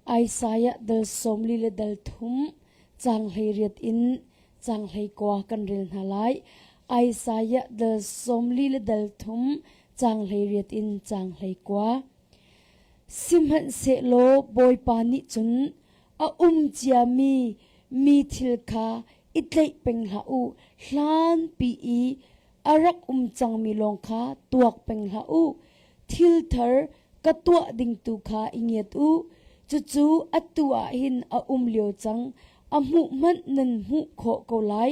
Isaiah dal somli le dal thum chang hlei riat in chang hlei kwa kan ril halai Isaiah dal somli le dal thum chang hlei riat in chang hlei kwa simhan se lo boy pani chun a chia mi thil kha itlei peng ha u hlan pi i arak chang mi long kha tuak peng ha u thil thar ka tua ding tu kha inget u chu atua hin a lio chang a mu man nan mu kho ko lai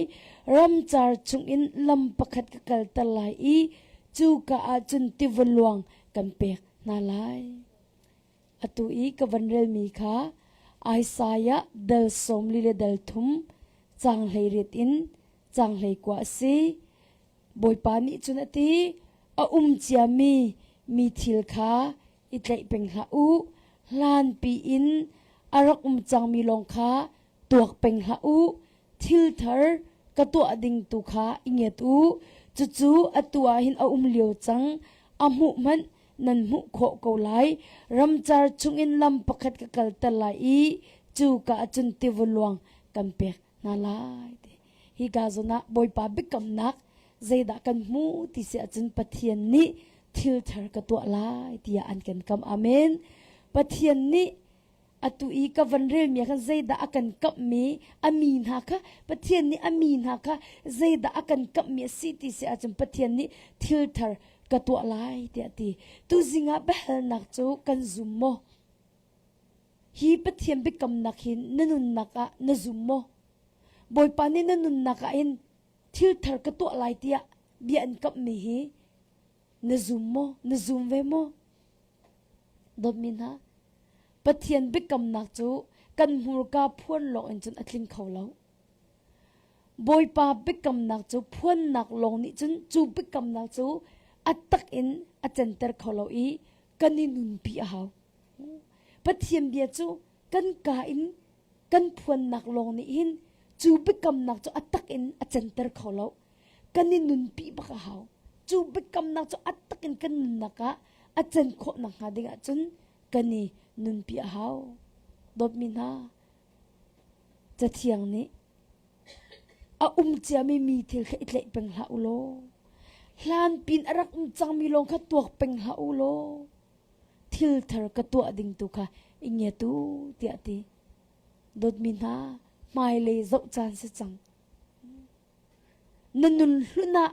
ram char chung in lam pakhat ka kal ta lai i chu ka a chun ti volwang kan pek na lai atu i ka vanrel mi kha Isaiah dal somli le dal thum chang hlei ret in chang hlei kwa si boy pani chunati a chia mi thil kha itlai peng ha u hlan pi in arak chang mi long kha tuak peng ha u thil thar ka to ading tu kha inget u chu atua hin a lio chang a mu man nan mu kho ko lai ramchar chungin lam pakhat ka kal ta lai i chu ka chun ti volwang kan pek na lai hi ga zona boy pa bikam nak zeida kan mu ti se chun pathian ni thil thar ka to lai tia an kan kam amen pathian ni atu i ka vanrel mi khan zeida akan kap mi amin ha kha pathian ni amin ha kha zeida akan kap mi si ti se achum pathian ni thil thar ka to lai ti tu zinga behal nak chu kan zum mo hi pathian bikam nak hin nanun naka na zum mo boy pani nanun naka in thil thar ka to lai tia bi an kap mi hi na zum ve mo dot min ha pathian bikam nak chu kan hur ka phuan lo en chun atling kholo boy pa bikam nak chu phuan nak long ni chun chu bikam nak chu atak in a center kholo i kanin nun pi a haw pathian bia chu kan ka in kan phuan nak long ni hin chu bikam nak chu atak in a center kholo kanin nun pi ba ka haw chu bikam nak chu atak in kan nun naka a chen kho nak ha dinga chun kani nun pi a haw dot min ha cha thiang ni a chia mi thil kha itlai peng ha ulo hlan pin arak chang mi long kha tuak peng ha ulo thil thar ka to ding tu kha inge tu ti dot min ha mai le zo chan se chang nanun hluna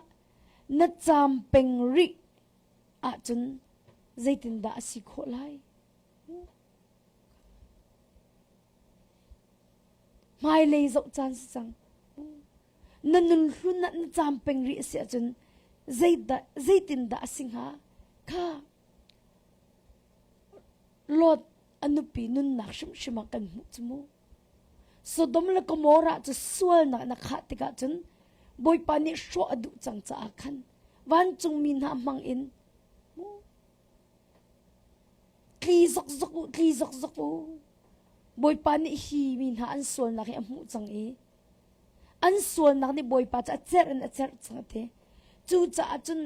na cham peng ri a chun zaitin da si kho lai mai le zo chan se chang nanun hluna na cham peng ri se chun zaitin da singha kha lot anupi nun nak shima kan mu chmu sodom la komora chu sual na kha tika chun boy pani sho adu chang cha khan wan chung min ha mang in tli zok zok boy pani hi min ha an sual na ki amu chang e an sual na ni boy pa cha cher chang te chu cha chun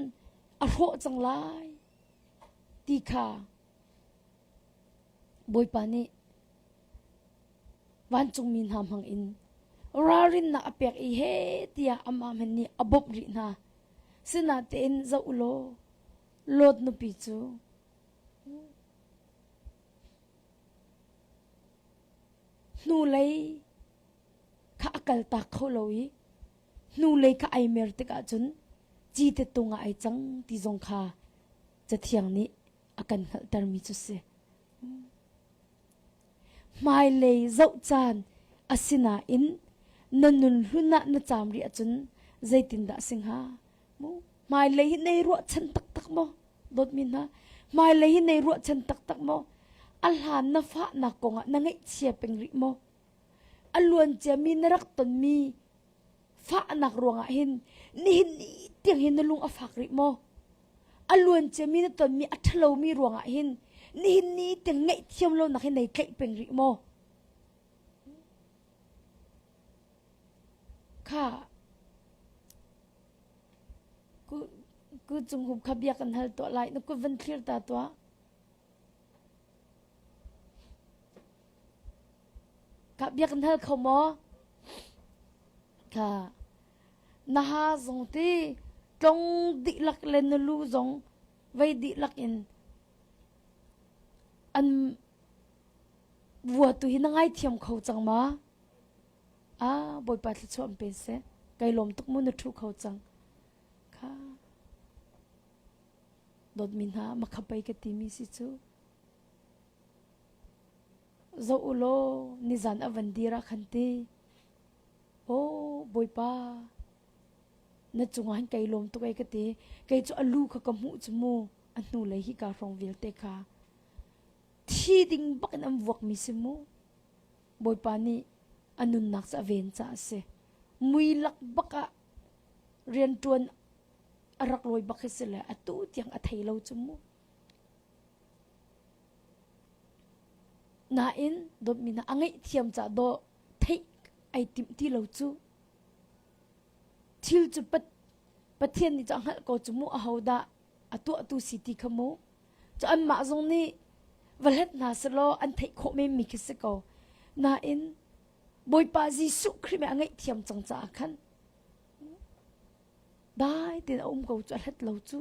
a ro chang lai ti kha boy pani wan chung min ham hang in rarin na apek i he tia ama man ni abop ri na sina te in za ulo lot no pi chu nu lei kha akal ta kholoi nu lei kha ai mer te ka chun chi te tunga ai chang ti jong kha cha thiang ni akan hal tar mi chu se mai lei zau chan asina in nanun hluna na cham ri achun zaitin da singha mu mai lei nei ro chan tak mo dot min ha mai lei nei ro chan tak mo alhan na fa na konga na ngai chia peng ri mo alun che mi narak ton mi fa nak ronga hin ni tiang hin lung afak ri mo alun che mi na ton mi athalo mi ronga hin ni tiang ngai thiam lo na hin nei kai peng ri mo kha ku chung hup khabia kan hal to lai na ku van clear ta to เบียกันเฮเขาหมอค่ะนาฮาสงตีจงดิลักเลนลูจงไว้ดิลักอินอันวัวตุหินง่ายเทียมเขาจังมาบอยปัดชวนเป็นเสไกลมตุกมุนทุกเขาจังค่ะดดมินหามาขับไปกติมีสิจูเจ้าอุโลนิจานอวันดีรักขันตีโอ้บอยป้านัดจงหันไกลมตุกไอกติไกจูอลูเขากำหูจมูอันนูเลยฮิการองเวลเตค่ะที่ดิ่งบักน้ำวกมิสมูบอยปานี่อันนุนนักจะเวนจ่าเสมุยลักบักะเรียนจวนรักลอยบักเสเลยอตุยังอัฐิเราจมูนาอินดมินาอังไอเทียมจ่าโดเทไอติมที่เราจูทิลจุปัดเทียนนี่จังหัดก็จมูอาหาวดาอตุสิติขโมจะอันมาตรงนี้วันเฮ็ดนาสโลอันไทยโคไม่มีคิสกอนาอินบอยปาจิสุคริมอังไงเทียมจังจ้าขันได้แต่เขาจะเฮ็ดเราจู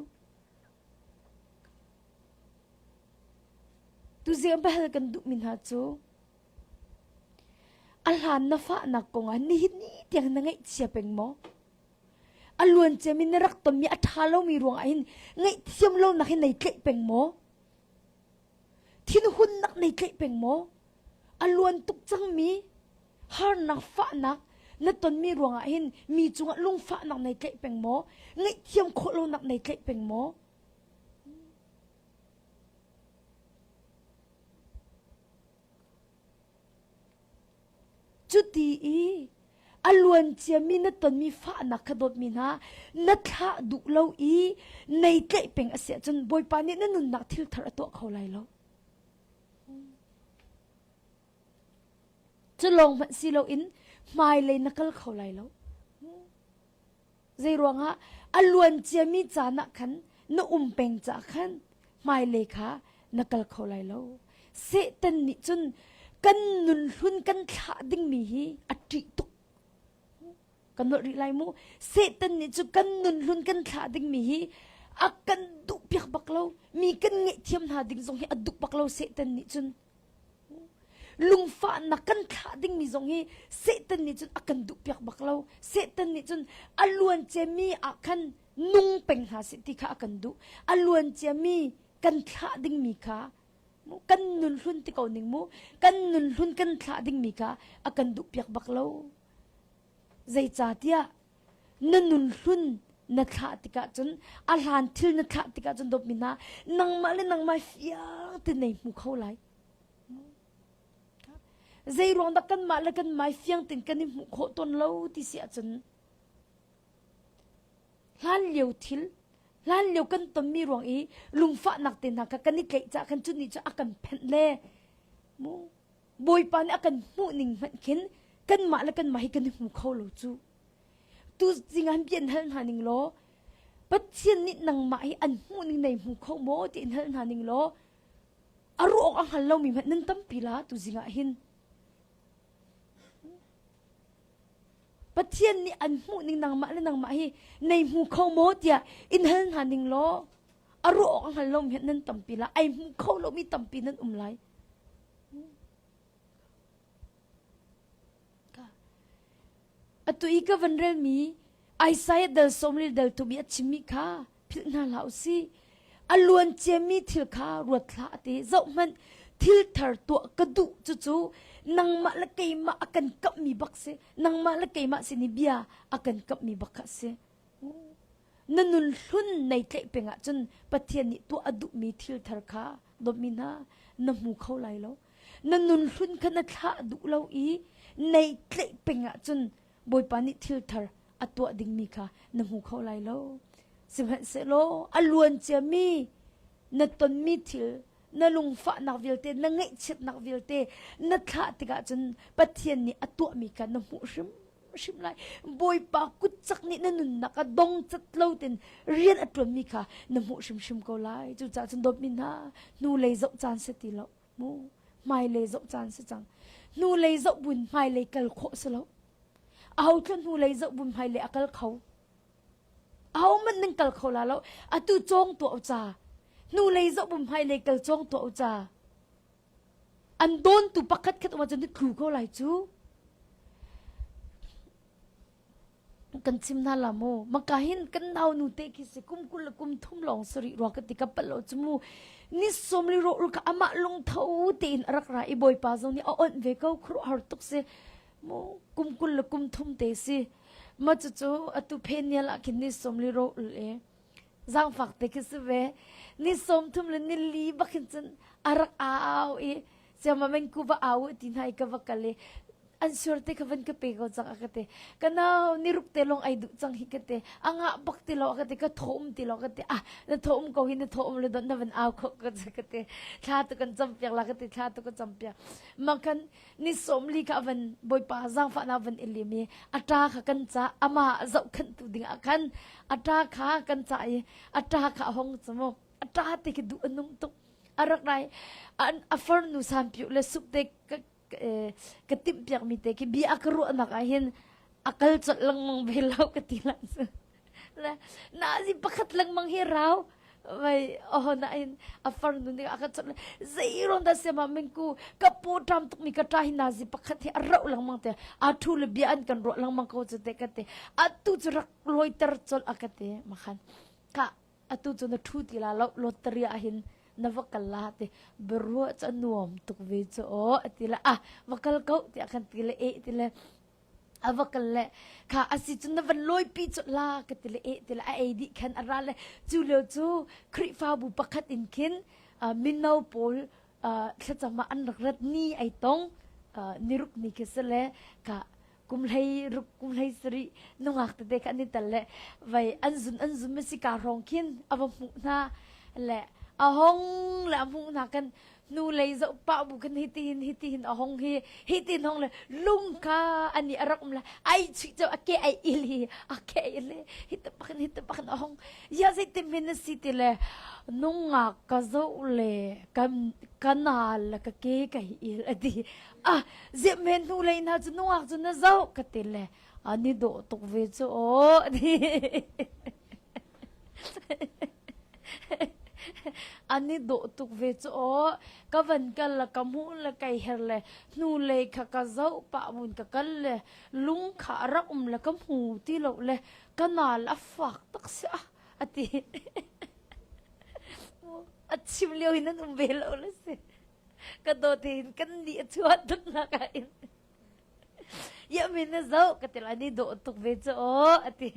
ตุเสียงไปเฮกันดุมินหาจูอัลฮันนัฟะนักกงอันนี้เตียงนังไงเสียเป็นหมออัลวนเจมินรักตมีอัฐาเรามีรวงอินไงเทียมเรานักให้ในเกะเป็นหมอที่หุ่นนักในเกะเป็นหมออลวนตุกจังมีฮาร์นักฟ้านักนั่นตนมีรวงอ่ะเห็นมีจุงลุงฟ้านักในเกะเป็นหมอไงเทียมโคโลนักในเกะเป็นหมอจุดดีอลวนเจียมีนั่นตนมีฟ้านักขดดมีนะนัทละดุเลาอีในเกะเป็นอาเสียจนบอยปานี่นั่นนุนนักทิลทาร์ตัวเขาไล่แล้วจะลงมันสิเราอินไม่เลยนักลเขาไล่แล้วใจรวงฮะอลวนเจียมีจานักขันนเป็นจากขันไม่เลยค่ะนักลเขาไล่แล้วเสตันนี่จนกันนุนหุ่นกันขาดิ่งมีฮีอัดตุกกันนริไลมูเสตันนี่จนกันนุนหุ่นกันขาดิ่งมีฮีอากันดุเปียกบักเรามีกันเงยเทียมหาดิ่งทรงฮีอัดดุบักเราเสตันนี่จนลุงฟ้านักกันขาดิ่งมีทรงฮีเสตันนี่จนอากันดุเปียกบักเราเสตันนี่จนอลวนเจมีอาคันนุ่งเป็นหาสิติขาอากันดุอลวนเจมีกันขาดิ่งมีขากันนุนหุ่นที่เขาหนึ่งมูกันนุนหุ่นกันขาดิ่งมีขาอากันดุเปียกบักเราใจจ่าเตียนันนุนหุ่นนักขาติกาจนอาหารทิลนักขาติกาจนดบมินานังมาเลยนังมาฟิยงที่ในมุขเขาไหลใจรองดักกันมาเลยกันมาฟิยงตินกันในมุขต้นเล่าที่เสียจนล้านเลี้ยวทิลล้านเลี้ยวกันต้นมีรองอีลุงฟ้านักตินนักกันนี่เกะจากกันจุดนี้จะอากันเพ่นเล่มูบอยปานอากันมูนิ่งมันเข็นกันมาเลยกันมาให้กันในมุขเขาเล่าจูตูจริงอันเปลี่ยนเฮลหานิงโลปัจเจียนนิดนังมาให้อันมูนิงในมุขโมตินเฮลหานิงโลอารมณ์อังหันเรามีมันนั่นตั้มปีละตูจริงอ่ะเห็นปัจเจียนนี่อันมูนิงนังมาและนังมาให้ในมุขโมติอ่ะอินเฮลหานิงโลอารมณ์อังหันเรามีนั่นตั้มปีละไอ้มุขเรามีตั้มปีนั้นไรอตุอีกวันเรมีไอไซเดลสมริเดลตุบีอัชิมิคาพิลนาลาวซีอลวนเจมีทิลคารวดลาเตเจ้ามันทิลทาร์ตัวกระดุจู่ๆนังมาละเกยมาอากันกับมีบักเซนังมาละเกยมาสินิเบียอากันกับมีบักเซนันนุนลุนในเทเป็งะจนปะเทียนิตัวอดุมีทิลทาร์คาดมินานำมูเข้าไหลแล้วนันนุนลุนขนาดละดุเราอีในเทเป็งะจนบอยปานิทิลทาร์อัตัวดิ่งมีค่ะนำหูเข้าไหลแล้วสิบเห็นเสโลอลวนเจมีนัตนมีทิลนัลุงฟ้านักวิลเตนังไงเช็ดนักวิลเตนัทละติกาจนปัจเจียนนี่อัตัวมีค่ะนำหูชิมไลบอยปากุจักนี่นันนุนนักดงจัดเล่าเต็นเรียนอัตัวมีค่ะนำหูชิมก็ไลจู่จ่าจนดบมินฮานูเลยจบจานเสติแล้วมู mai le zo chan se chang nu le zo bun mai le kal kho selo au chon nu le zo bun mai le akal khau au man ning kal kho la lo atu chong to cha nu le zo bun mai le kal chong to cha an don tu pakat khat ma chan ni khlu ko lai chu kan chim na la mo makahin kan naw nu te ki se kum kul kum thum long sori ro ka ti ka palo chumu ni somli ro ka ama long thau tin rak ra I boy pa zo ni on ve ko khru har tuk se mo kum kul kum thum te si ma chu chu atu phen ya la kin ni somli ro le zang fak te ki se ve ni som thum le ni li bakin chen arak aw e se ma men ku ba aw tin hai ka vakale an surte ka van ka pego chang akate kana niruk te long ai du chang hikate anga bak te lo akate ka thom te lo akate na thom ko hin na thom le don na van aw kho ka jakate tha to kan champyak la kate tha to ka champyak makan ni somli ka van boy pa jang fa na van elimi ata kha kan cha ama zau khan tu ding akan ata kha kan cha ai ata kha hong chamo ata te ki du anung tuk arak nai an afar nu sam pyu le sup te katip piak mi te ki bi akru anak ahin akal chot lang mang belau katilan la na si pakat lang mang hiraw vai na in afar nu ni akat chot zero da se ma men ku kapu tam tuk mi ka tahi na si pakat hi arau lang mang te athu le bi an kan ro lang mang ko chete kate atu churak loiter chol akate makhan ka atu chu na thu ti la lottery ahin na vakal lahat berua cha nuam tuk ve cho atila vakal kau ti akan tila tila avakal le kha asi chun van loi pi cho la ka tila tila di khan arale chu lo chu khri fa bu pakhat in kin minau pol thachama an rat ni ai tong niruk ni kesele ka kumlai sri nungak te ka ni talle vai anzun mesi ka rong kin awamu na le ahong la mu na kan nu lei zo pa bu kan hitin ahong hitin hong le lung ka ani arak la ai chi zo ake ai ili ake ile hit pakan ahong ya zai te min city le nunga ka zo le kanal ka ke ka il adi ze men nu lei na zo nunga zo na zo ka te le ani do tok ve zo di ani do tuk ve cho ka van kal la kamu la kai her le nu le kha ka zau pa mun ka kal le lung kha ra la kam hu ti lo le kanal afak tak sa ati achim leo hin an be lo le se ka do tin kan di chuat tuk na ka in ya min na zau ka tel ani do tuk ve cho ati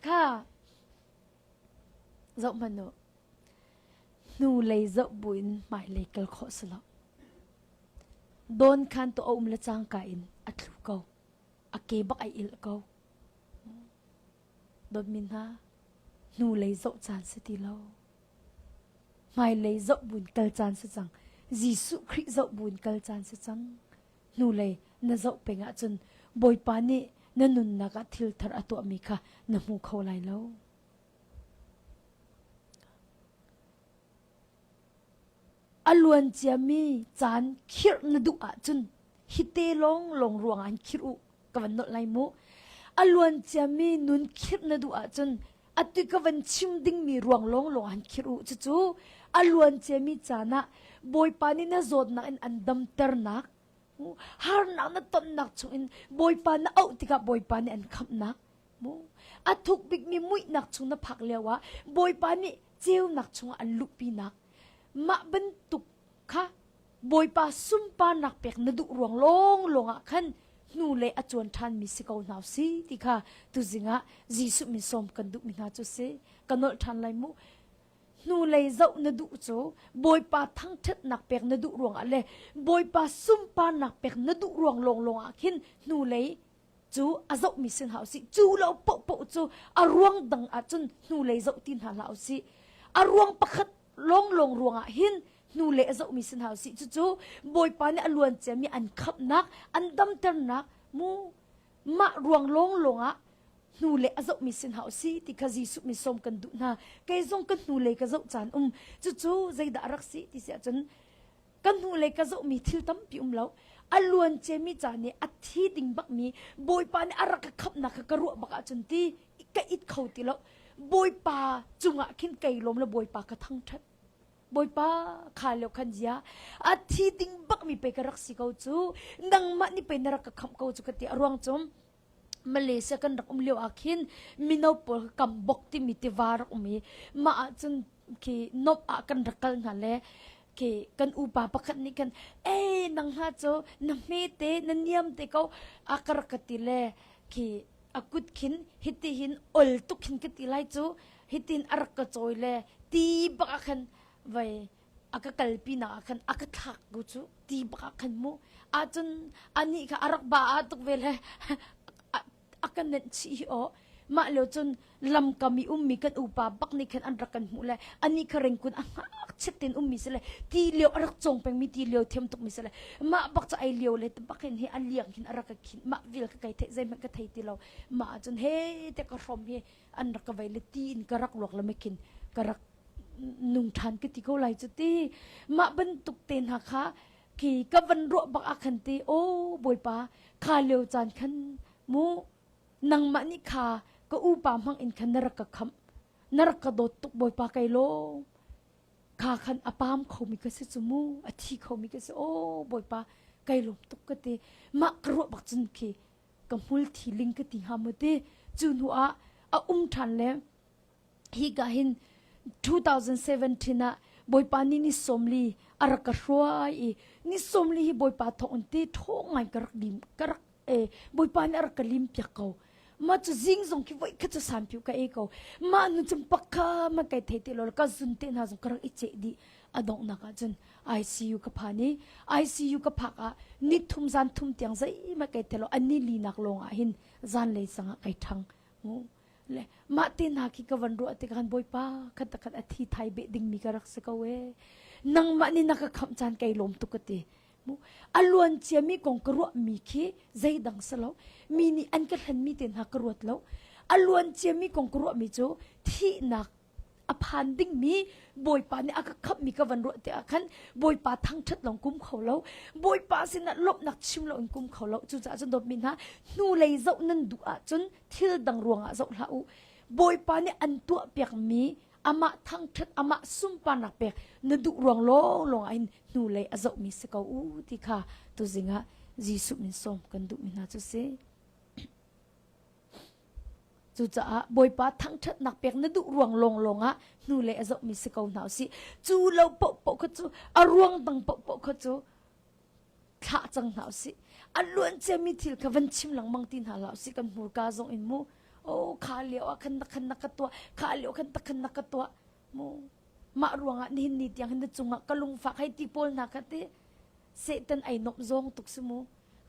kha zau mano nu lei zo buin mai le kal kho sala don khan to la chang ka in atlu ko ake bak ai il ko don min ha nu lei zo chan se ti lo mai lei zo bun kal chan se chang jisu khri zo bun kal chan se chang nu lei na zo penga chun boy pa ni na nun na ka thil thar atu mi kha na mu kho lai lo alwan chiami chan khir na du chun hite long ruang an khiru kawan no lai mu alwan chiami nun khir na du chun atu kawan chim ding mi ruang long an khiru chu alwan chiami chana boy pani na zod na an andam ter nak har na ton nak chu in boy pa na au tika boy pani an khap nak mu athuk big mi mui nak chu na phak lewa boy pani cheu nak chu an lupi nak ma ben tuk kha boy pa sum pa nak pek na du ruang long khan nu le achon than mi sikau naw si ti kha tu zinga jisu mi som kan du mi na chu se kanol than lai mu nu le zau na du chu boy pa thang that nak pek na du ruang ale boy pa sum pa nak pek na du ruang long khin nu le chu azau mi sin hau si chu lo po chu aruang dang achun nu le zau tin ha lau si aruang pakhat long ruanga hin nu le zo mi sin hau si chu boy pa ne alwan che mi an khap nak an dam ter nak mu ma ruang longa nu le zo mi sin hau si ti khazi su mi som kan du na kai zong kan nu le ka zo chan chu zai da rak si ti sia chan กันหูเลยก็จะมีทิลตั้มปิมแล้วอลวนเจมิจานี่อัฐิดิ่งบักมีบอยปานี่อารักขับนักกระรัวบักจนที่ก็อิดเขาตีแล้วบอยปาจุงะขินไก่ลมแล้วบอยปากระทั่งชัดบอยปาขาเลี้ยวขันยาอาทิดิ่งบักมีไปกระรักสิเขาจูนังมันนี่ไปนรักขับเขาจูกติอรวงจมมาเลเซียกันรักเลี้ยวอาขินมินเอาปกำบกที่มีติวารักมีมาจนคีนบอากันรักกันนั่นแหละke kan upa pakat ni kan nang ha cho na me te na niam te ko akar katile ki akut khin hitihin ol tu khin katilai chu hitin arak ka choile ti baka khan vai aka kalpi na khan aka thak gu chu ti baka khan mu a chun ani kha arak ba atuk vele akan net chi o ma lo chun lam kami ummi kan upa bak ni khan an rakan mu le ani khareng kun chetin ummi sele ti leo arak chong peng mi ti leo them tuk mi sele ma bak cha ai leo le bakin he an liang hin arak khin ma vil ka kai the zai ma ka thai ti lo ma chun he te ka from he an rak vai le ti in ka rak lok la mekin ka rak nung than ke ti ko lai chu ti ma ban tuk ten ha kha ki ka van ro bak akhan ti o boy pa kha leo chan khan mu nang ma ni kha ka upa mang in khan narak ka kham narak ka dot tuk boy pa kai loข้าขันอปามเขามีกษัตริย์สมูอธิเขามีกษัตริย์โอ้บอยปาไกลลมตุกกะเตมักรัวบักจุนเคกับมุลทีลิงกะติหามเตจุนหัวทันแล้วฮีกะหิน2017นะบอยปานี่สมลีอารักรัวอีนี่สมลีฮีบอยปาทองเตท้องไงกระรักดิมกระรักบอยปานี่อารักลิมเปียกเขามาจะซิงซงคิดว่าก็จะสามผิวกับเอเขามาหนูจำปากข้ามาไกลเทติโลแล้วก็จุนเตน่าจงกระอิเจดีอดองนักจน ICU กับพานี่ ICU กับพักนิทุ่มจันทุ่มเตียงใจมาไกลเทโลอันนี้ลีนักลงหินจันเลยสังไกลทังมูเลยมาเตน่าคิดกับวันรัวติกันบอยป้าขัดขัดอาทิตย์ไทยเบดิ่งมีกระรักสกเวนังมานี่นักคำจันไกลลมตุกติอลวนเจียมีกองกระวมีขี้ใจดังสลาวมีนี่อันกันหันมีเต็นหักกระวดแล้วอลวนเจียมีกองกระวมีโจที่นักอภันดิ้งมีบอยป่านี่อากาขับมีกวันรัวเตะขันบอยป่าทั้งชัดหลงกุมเขาแล้วบอยป่าสินะลบนักชิมหลงกุมเขาแล้วจู่ๆจนดบมินฮะนูเลยเจ้านั่นดูจนที่ดังรวงเจ้าละบอยป่านี่อันตัวเปียกมีอามาทั้งชัดอามาซุ่มปานักเปียกนั่นดูรวงลงไอ้นูเลยเจ้ามีสกาวที่ข้าตัวสิงห์จีสุมินสมกันดูมินฮะจุเสจู่จ้าบอยป้าทั้งชัดนักเปียกนั่นดูรวงลงนูเลยจะมีสกาวหนาวสิจู่เราปกจู่รวงตังปกจู่ข้าจังหนาวสิล้วนเจมีทิลกับวันชิมหลังมังตินหาเหล่าสิกันหัวกาจงอินมูโอ้ข้าเลี้ยวขันนักตัวข้าเลี้ยวขันนักตัวมูมารวงนี่นิดยังหินจุงกะลุงฝากให้ตีโพลนักติเสตันไอนบจงตุกสมู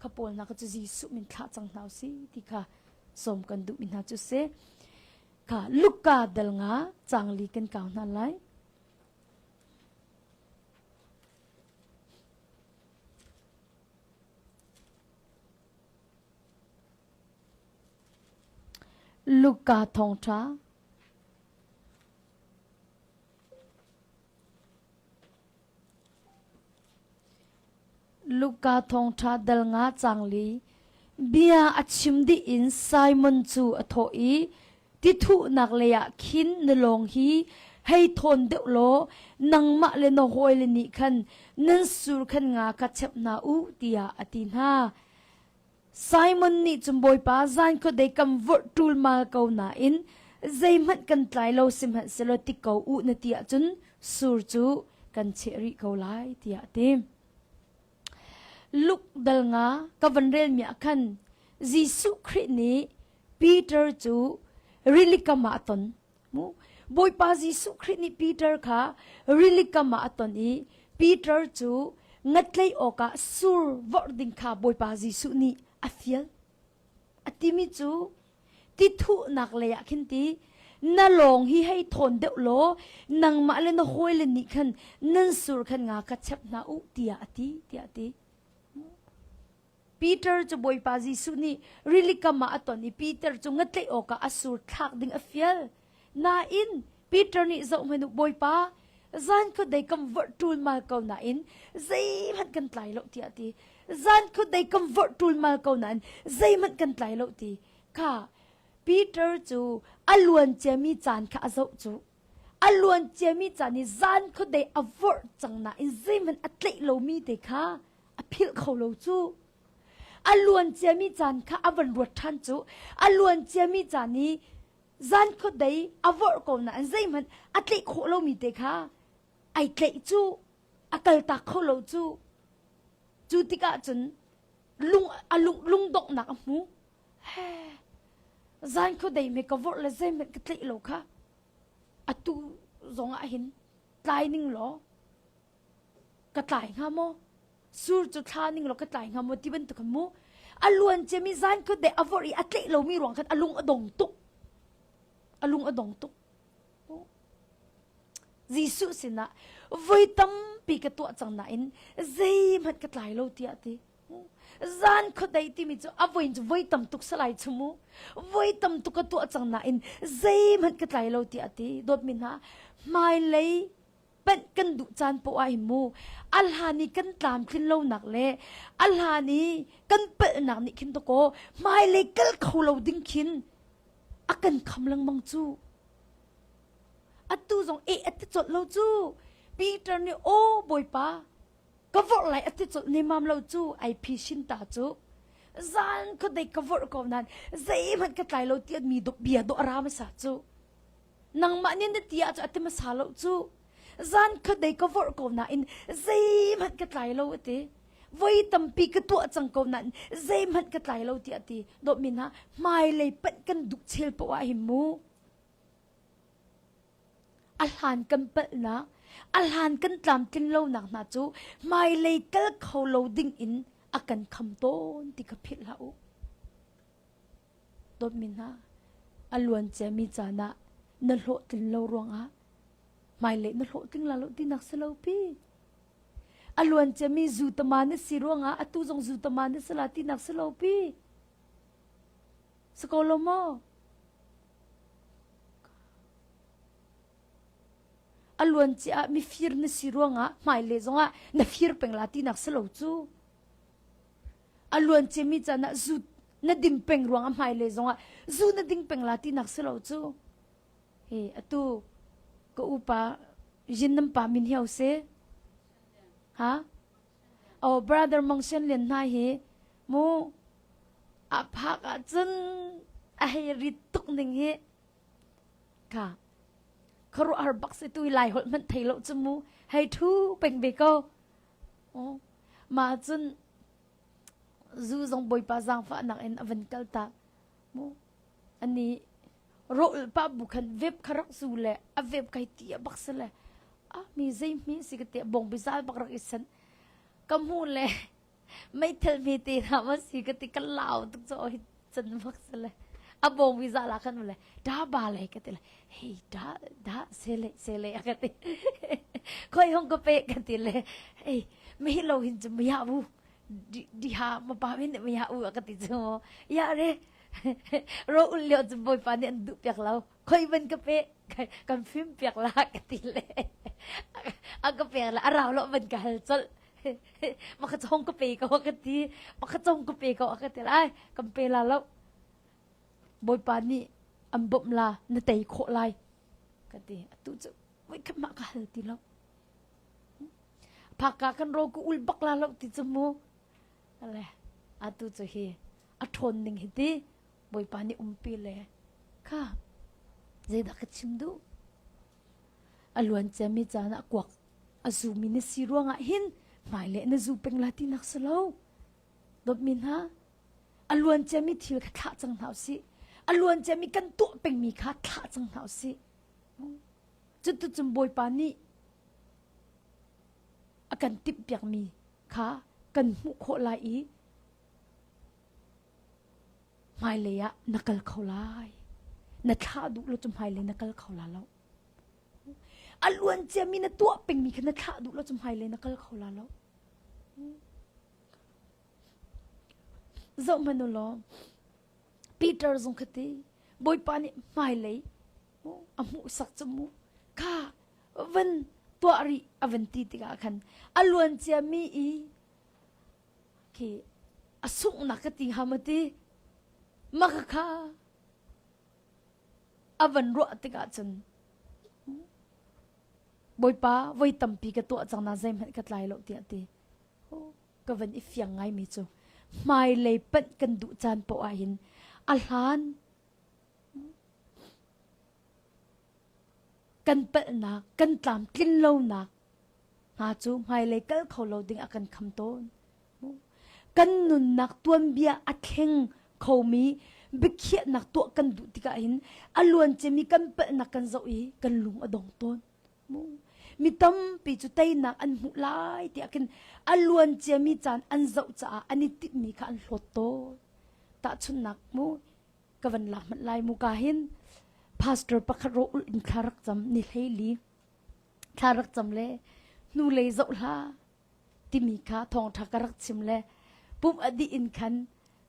ข้าโพลนักจู่จีสุมินข้าจังหนาวสิที่ข้าสมกันดูมินาจุเสค่ะลูกกาเดลงาจังลีกันกาวนั่นไลลูกกาทองชาลูกกาทองชาเดลงาจังลีเบียอัดชิมดีอินไซมอนจูอโถอีที่ทุนักเลยะคินนลงฮีให้ทนเดโลนังมะเลนโฮยเลนิคันนันสูรคันงาคัดเชบนาอูตียอตินฮาไซมอนนี่จุมบอยป้าจานก็ได้กำวอร์ตูลมาเกาหนาอินใจมันกันไตโลสิมหันเซโลติเกาอูนตียจุนสูรจูกันเชริเกาไลตียติมลูกเดลงากับวันเรียนมีอาคันยิสุคริสนี้ปีเตอร์จูริลิกามาตันมูบอยป้ายิสุคริสนี้ปีเตอร์ค่ะริลิกามาตันนี้ปีเตอร์จูงัดเลยออกาสูรวอร์ดิงค่ะบอยป้ายิสุนี้อาเฟียลอติมิจูที่ทุนักเลยอะคินตีน่าลงฮีให้ทนเดโลนังมาเลนโฮยเลนิคันนันสูรคันงาคัดเชบนาอุตียอติปีเตอร์จะบอยปาจิสุนี่ริลิกามาตอนนี้ปีเตอร์จะงัดเลยออกกับอสูรทักดึงอเฟียลนาอินปีเตอร์นี่จะไม่นุบอยปา zan ko dei convert tul mal ko na in zai man kan tlai lo ti ati zan ko dei convert tul mal ko na in zai man kan tlai lo ti ka Peter chu alwan chemi chan kha zo chu alwan chemi chan ni zan ko dei avor chang na in zai man atlei lo mi te kha aphil kho lo chu alwan chemi chan kha avan ruat than chu alwan chemi chan ni zan ko dei avor ko na in zai man atlei kho lo mi te kha ai tlei chu akal ta kho lo chu tika chun lung dok nak mu zan ko dei me ka vor le zai me ka tlei lo kha atu zonga hin tlai ning lo ka tlai nga mo sur chu thla ning lo ka tlai nga mo ti ban tu kamu alun chemi zan ko dei avor I atlei lo mi rong khat alung adong tuk Jisu sina voi tam pi ka to chang na in zai mat ka tlai lo ti ati zan ko dai ti mi chu avoin chu voi tam tuk salai chumu voi tam tuk ka to chang na in zai mat ka tlai lo ti ati dot min ha mai lei pen kan du chan po ai mu alhani kan tlam thin lo nak le alhani kan pe nak ni khin to ko mai lei kal kholo ding khin akan khamlang mang chu atu zong at chot lo chu Peter ni o boy pa ka vor lai at chot ni mam lo chu ai phi shin ta chu zan ko dei ka vor ko nan zai man ka tlai lo ti mi do bia do ra ma sa chu nang ma nin de tia chu at ma sa lo chu zan ko dei ka vor ko na in zai man ka tlai lo ati voi tam pi ka tu chang ko nan zai man ka tlai lo ti ati do min ha mai lei pat kan du chel po wa hi mu alhan kan pel na alhan kan tlam tin lo nak na chu mai lei kal kho lo ding in akan kham ton ti ka phil lau dot min ha alwan che mi chana na lo tin lo rong a mai lei na lo ting la lo ti nak se lo pi alwan che mi zu tama na si rong a atu jong zu tama na sala ti nak se lo pi skolo mo alwan chia mi fir na siruanga mai le zonga na fir pengla ti nak selo chu alwan che mi chana zu na ding peng ruanga mai le zonga zu na ding pengla ti nak selo chu he atu ko upa jinnam pa min hiao se ha oh brother Meng len na he mo aphak a chen a he rit tuk ning he ka kharo ar bak se tui lai hol man thailo chumu hei thu peng be ko ma chun zu zong boi pa jang fa nak en avan kal ta mo ani rol pa bu khan web kharak su le a web kai ti bak se le a mi zai mi sikate bong bizal bak rak isan kamu le mai thel mi te na ma sikate kal law tuk cho chan bak se le abong visa la kan le da ba le ka te hey da sele akate koi hong ko pe ka te le hey me lo hin ju ya bu di ha ma pa min me ya u akate jo ya re ro ul lyo ju boy pa ne du pyak lao koi ban ka pe kan phim pyak la ka te le aga pe la araw lo ban ka hal chol maka chong ko pe ka ka ti maka chong ko pe ka ka te ai kam pe la lo boy pa ni ambom la na tay kho lai ka ti atu chu wai ka ma ka hal ti lo phaka kan ro ku ul bak la lo ti chumu ale atu chu hi a thon ning hi ti boy pa ni umpi le kha zai da ka chimdu alwan chami chana kwak azumi ni siruanga hin mai le na zu peng la ti nak salo dot min ha alwan chami thil ka tha chang hau si alwan chami kan to peng mi kha tha chang hau si chu chum boy pa ni akan tip pyak mi kha kan mu kho lai I mai le ya nakal kholai na tha du lo chum mai le nakal khola lo alwan chami na to peng mi kha na tha du lo chum mai le nakal khola lo zo manulo Peter zong khati boy pa ni mai le amu sak chamu kha van ตัวรีอเวนตีติกาคันอลวนเจียมีอีคีอสุกนักติฮามติมักค่ะอวันรัวติกาจันบอยป้าไว้ตั้มปีกตัวจังน่าใจมันกัดลายโลกเดียตีก็วันอีฟยังไงมิจูไม่เลยเป็นกันดุจานปออินอัลฮันกันเป็นนักกันตามกินโลนักหาจูไม่เลยก็เขาโลดิ้งอากันคำต้นกันนุนนักตัวเบียอัดเข่งเขามีบิเขียนักตัวกันดุติกาอินอลวนจะมีกันเป็นนักกันเจ้าอีกันลุงอดงต้นมีตั้มปีจุดใจนักอันมุลายที่อากันอลวนจะมีจานอันเจ้าจ้าอันนี้ติดมีค่ะอันหลดโตตาชุนนักมูกวันละมันลายมุกาหินพาสเตอร์ปักโรอุอินคารักจำนิเลลีคารักจำเล่นูเลยเจ้าละที่มีค่ะทองทักรักชิมเล่ปุ๊บอดีอินคัน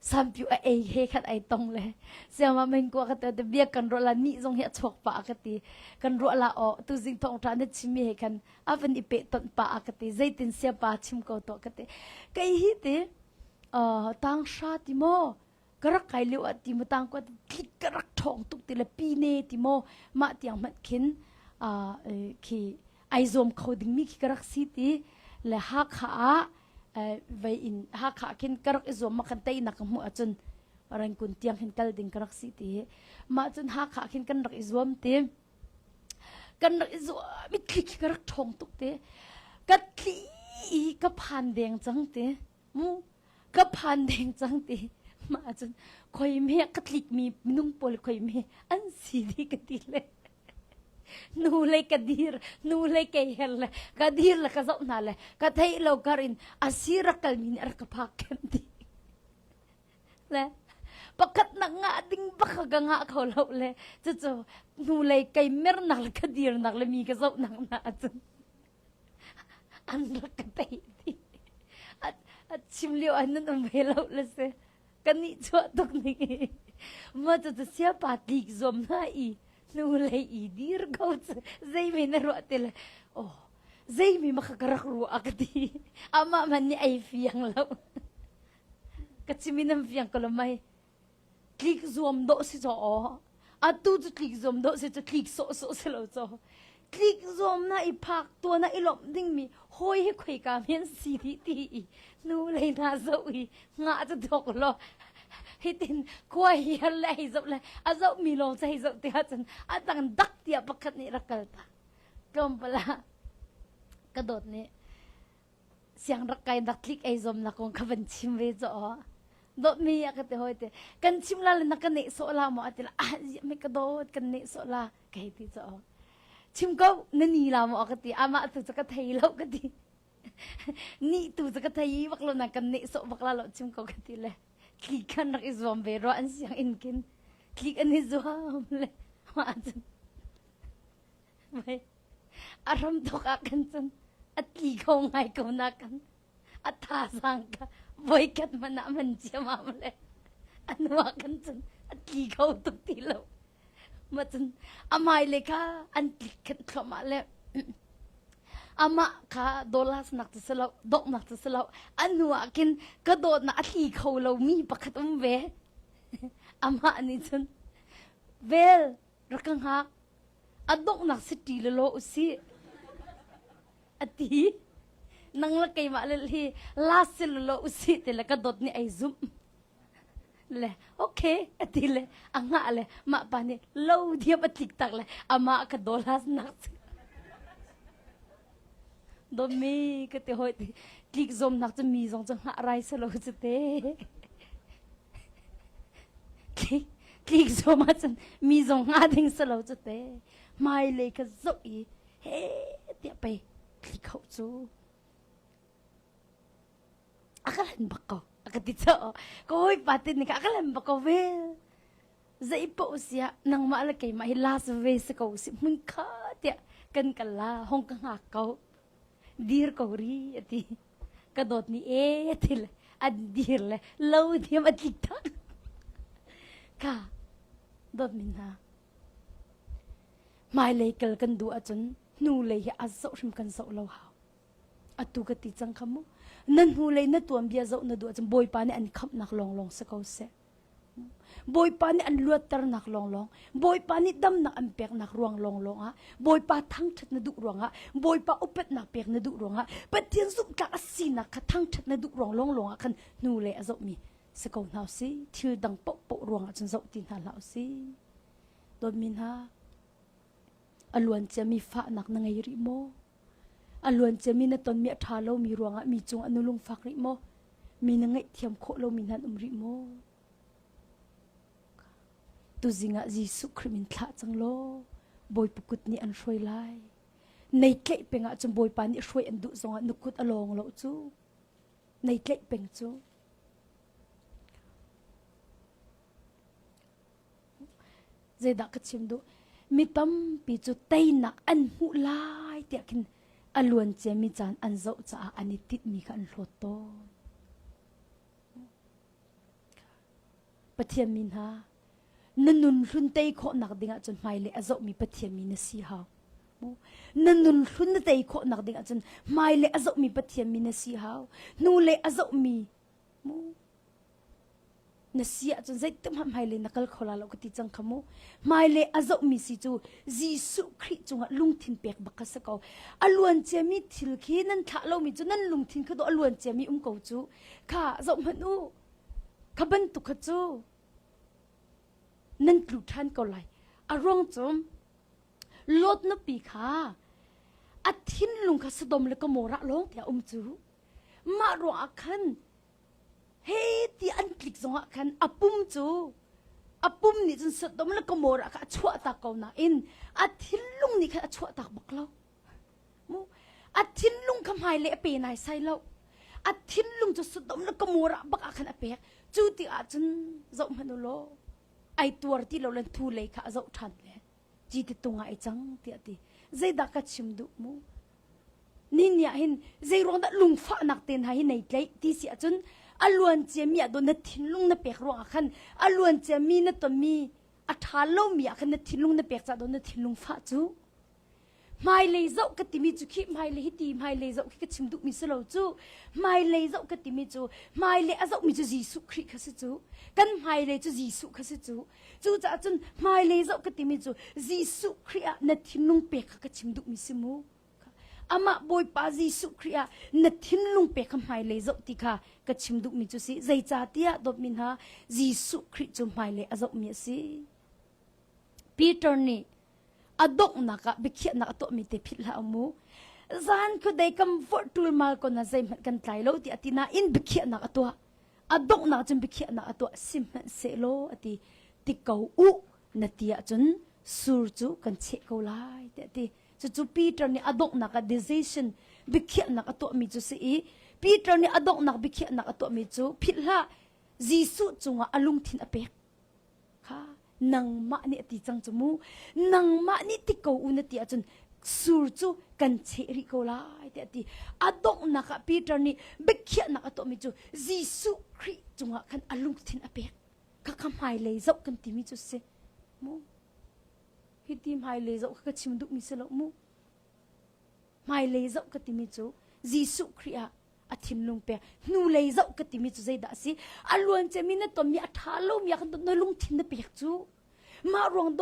สามผิวเอเฮขัดไอตองเลยเสียมาเมงกัวกันแต่เบียกันรัวละนี่ทรงเหี้ยชกปากตีกันรัวละอ๋อตุจิงทองทานชิมีเฮกันอาวันอีเปต้นปากตีใจตินเสียปาชิมก็ตัวกันตีก็อีตีต่างชาติโมกระไรเลี้ยวตีมาต่างกว่าที่กระทองตุกตีละปีเนติโมมาเตียงมัดขินขี้ไอโซมเขาดึงมีขี้กระสีตีและหักขาไว้อินหักขาขินกระไรโซมมาคันเตยนักมัวจนรังกุนเตียงขินกัลดึงกระสีตีมาจนหักขาขินกันรักโซมตีกันรักโซมมีขี้กระทองตุกตีกัดขี้กับพันแดงจังตีมูกับพันแดงจังตีมาจนคอยเมียกัดลิกมีนุ่งปลคอยเมียอันสีดีกัดเลยนูเลยกัดดีร์นูเลยเกยร์เลยกัดดีร์เลยกัดเจ้าหน้าเลยกัดให้เราการินอาศิรักกัลมินรักพักกันดีเลยปักนักงาดิ้งปักกังงาเขาเราเลยจู่ๆนูเลยเกยเมรนักเลยกัดดีร์นักเลยมีกัดเจ้าหน้ามาจนอันรักกัดไปดีชิมเลี้ยวอันนั้นอันเวลาเลยสิกันนี่ชัวตกนี่มาจะเสียปาติกซอมน่าอีนูเลยอีดีร์เขาจะใจไม่น่ารัวเตลโอ้ใจไม่มาขกรักรัวอักดีอามามันนี่ไอฟียงแล้วกัดชิมินัมฟียงก็เลยไม่คลิกซอมโดสิจ่ออะตูจะคลิกซอมโดสิจะคลิกโซสิเราจ่อคลิกซอมน่าอีพักตัวน่าอีหลบดิ้งมีห้อยให้คุยกันเห็นสีที่นูเลยน่าเศร้าอีงาจะตกล้อให้ตินควายยันเลยให้จบเลยอาจจะมีลงใจให้จบที่อาจารย์อาจารย์ดักเดียบกันนี่รักกันตากลมเปล่ากระโดดนี่เสียงรักไก่ดักคลิกไอซอมนักของขบันชิมเวจ่อโดดมีอยากจะห้อยเตะกันชิมลาเลยนักกันเนโซลาหมอติละไม่กระโดดกันเนโซลาไก่ที่จ่อชิมก็นั่นนี่ลาหมอกติอามาตุจะกระเทยแล้วกตินี่ตุจะกระเทยบักเรานักกันเนโซบักลาเราชิมก็กติเลยคลิกกันรักอิสวมเบรออันเสียงอินกินคลิกอันอิสวมเลยมาจนไม่อารมณ์ตกอากันจนอัดลีเขาไงเขานักกันอัดท่าสังกะบอยกัดมันน่ะมันเจียมาเลยอันว่ากันจนอัดลีเขาตุกตีเรามาจนอาไม่เลยค่ะอันคลิกกันเข้ามาเลยอามาค่ะโดลัสนักจะสลาวดอกนักจะสลาวอันนัวกินกระโดดนักที่เขาเรามีปากตุ้มเวอามาอันนี้จนเวลรักหักอดอกนักสติเลโลอุสิอดีนังละไกมาเลยที่ลาสิเลโลอุสิแต่ละกระโดดนี่ไอซุ่มเลยโอเคอดีเลยอ่างะเลยมาปานี่เล่าเดียบติกตักเลยอามาค่ะโดลัสนักโดมีก็เตะหอยคลิกซอมนักจะมีซองจังหะไรสโลจะเตะคลิกซอมอาจจะมีซองหาดิ่งสโลจะเตะไม่เลยก็โซอีเฮ้เดี๋ยวไปคลิกเขาจูอาการเห็นบักก็อาการติดเจาะก็หอยปาตินนี่ก็อาการเห็นบักก็เวใจปวดเสียนังมาละไก่มาให้ลาสเวสก็สิมึงข้าเดี๋ยวกันกันละห้องกังหักเขาดีร์กอรีที่กระโดดนี่ที่เลยอันดีร์เลยเล่าเดียมาติดทักค่ะโดดมินฮะไม่เลยเกิดกันดูอาจน นูเลยอาเจ้าชิมกันเจ้าเราหาวอตุกติจังคำมุนั่นนูเลยนั่นตัวเบียเจ้านั่นดูจังบอยปานี่อันขับนักลองสักเอาเสบอยปานี่อันลวดตระนักลองบอยปานี่ดำนักอันเปียกนักรวงลองฮะบอยปาทั้งชัดนัดดุรวงฮะบอยปาอุปนักเปียกนัดดุรวงฮะเป็นเทียนสุกกักสีนักทั้งชัดนัดดุรวงลองคันนูเลยอาเจ้ามีสกาวหนาวสิทิวดังปะปะรวงจนเจ้าตินหาหนาวสิโดนมินฮะอลวนจะมีฟ้าหนักนังไงริโมอลวนจะมีนตอนมีทาโลมีรวงอ่ะมีจงอนุลุงฟักริโมมีนังไงเทียมโคโลมีนันริโมตุจิงะจีสุคริมินทะจังโลบอยปุกุตนี่อันช่วยไล่ในเกะเป็นอ่ะจนบอยปานี่ช่วยอันดุจงอ่ะนุกุตอลองโลจูในเกะเป็นจูเจดักชิมดูมีตั้มปีจุดเตยนักอันหูลายเตียกินอลวนเจมีจานอันเจ้าจ้าอันนี้ติดมีกันหลดโตปะเทียมมินฮานันนุนรุนเตยโคนักดิ่งจนไม่เลยอาเจ้ามีปะเทียมมินสีหาวนันนุนรุนเตยโคนักดิ่งจนไม่เลยอาเจ้ามีปะเทียมมินสีหาวนูเลยอาเจ้ามีนเสียจนใจตั้มไม่เลยนักลขลาเราก็ติดจังขโมไม่เลยอาเจ้ามีสิจูจีสุคริจงะลุงทินเปียกบักสกาวอลวนเจมีทิลคีนั่นถ้าเรามีจูนั่นลุงทินคือตัวอลวนเจมีกาวจูข้าเจ้ามันอู้ข้าบันตุกจูนั่นกลุทันก็ไหลอารมณ์จมลดนับปีข้าอาทินลุงข้าสะดมแล้วก็โมระลงแต่จูมารัวคันเฮ้ที่อันกลิกสงะคันอปุ่มจูอปุ่มนี่จนสะดมแล้วก็โมระข้าชั่วตาเกาหน้าอินอาทินลุงนี่ข้าชั่วตาบักเล่ามูอาทินลุงคำหายเละปีนายไซเล่าอาทินลุงจะสะดมแล้วก็โมระบักอาคันอเปียจูที่อาจจะเจ้ามันโลไอตัวที่เราเล่นทูเลยข้าเจ้าทันเลยจีติตรงไอจังเตียตีใจดักชิมดุมูนี่เนี่ยเห็นใจร้องดัลุงฟ้านักเต้นให้ในใจที่เสียจนอลวนเจมีอะโดนนัดทิ้งลุงนับเปียกร้องขันอลวนเจมีนัดตัวมีอัฐาโลมีอะขันนัดทิ้งลุงนับเปียกจะโดนนัดทิ้งลุงฟ้าจูไม่เลยเจ้ากติมีจุคิไม่เลยฮิตีไม่เลยเจ้าคิดชิมดุมิสโลจูไม่เลยเจ้ากติมีจูไม่เลยอาเจ้ามีจูจีสุคริคัสจูกันไม่เลยจูจีสุคัสจูจูจะจนไม่เลยเจ้ากติมีจูจีสุคริอะนัดทิ้งลุงเปียกคิดชิมดุมิสมูอามาบอยปาจีสุคริอะนัดทิ้งลุงเปียกไม่เลยเจ้าติค่ะคิดชิมดุมิจูสิใจจ่าเตียดบมินฮาจีสุคริจูไม่เลยอาเจ้ามีสิปีเตอร์นี่อดกนักบิเขียนักตัวมีเตพิลามูจานก็ได้คำฟอร์ตูลมาคนน่ะใจมันกันไตโลที่อตินาอินบิเขียนักตัวอดกนักจนบิเขียนักตัวซิมมันเซโลอติติเกาอุนาทีจนสูรจูกันเชกเอาไล่แต่ที่จูปีเตอร์นี่อดกนัก decision บิเขียนักตัวมีจูสิปีเตอร์นี่อดกนักบิเขียนักตัวมีจูพิลาจีสุจงอลุงทินอเปกค่ะนังมานี่ติจังจมูนังมานี่ติเกาอุนติอาจนสูรจูกันเชริโกลาแต่ติอดกนักปีเตอร์นี่เบกเขียนักตัวมีจูจีสุคริจงกันอลุงทินอเปกก็คำหายเลยเจ้ากันติมีจูเสมูฮิติมหายเลยเจ้าก็ชิมดุมิสโลมูหายเลยเจ้าก็ติมีจูจีสุคริอาอาทิมลุงเปียนูเลยเจ้าก็ติมีจูใจด่าสิอลวนจะมีนั่นตัวมีอัฐาลมอยากกันตัวลุงทินเปียกจูมารวงโด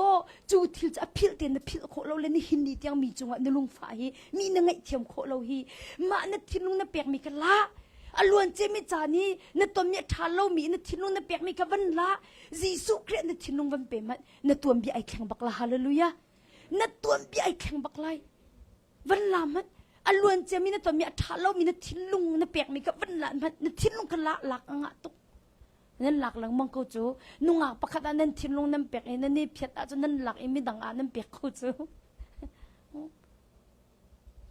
จูทิลจะพิลเตียนพิลโคเราเลยนี่หินดีเตียงมีจงอ่ะนลุงฝ่ายมีนังไงเทียมโคเราฮีมานั่นทิลุงนั่นเปียกมีกันละอลวนเจมีจานี่นั่นตัวมีอัฐาลมมีนั่นทิลุงนั่นเปียกมีกันวันละจีสุเครียดนั่นทิลุงวันเปียมันนั่นตัวมีไอแข็งบักละฮาเลลูยานั่นตัวมีไอแข็งบักไลวันละมันอลวนเจมีนั่นตัวมีอัฐาลมมีนั่นทิลุงนั่นเปียกมีกันวันละมันนั่นทิลุงกันละหลักอ่ะตุกนั่นหลักหลังมังกูจูนุ่งอ่ะปะขัดนั่นทิ้งลงนั่นเปียกนั่นนี่เพียดอาจจะนั่นหลักไม่ดังอ่ะนั่นเปียกกูจู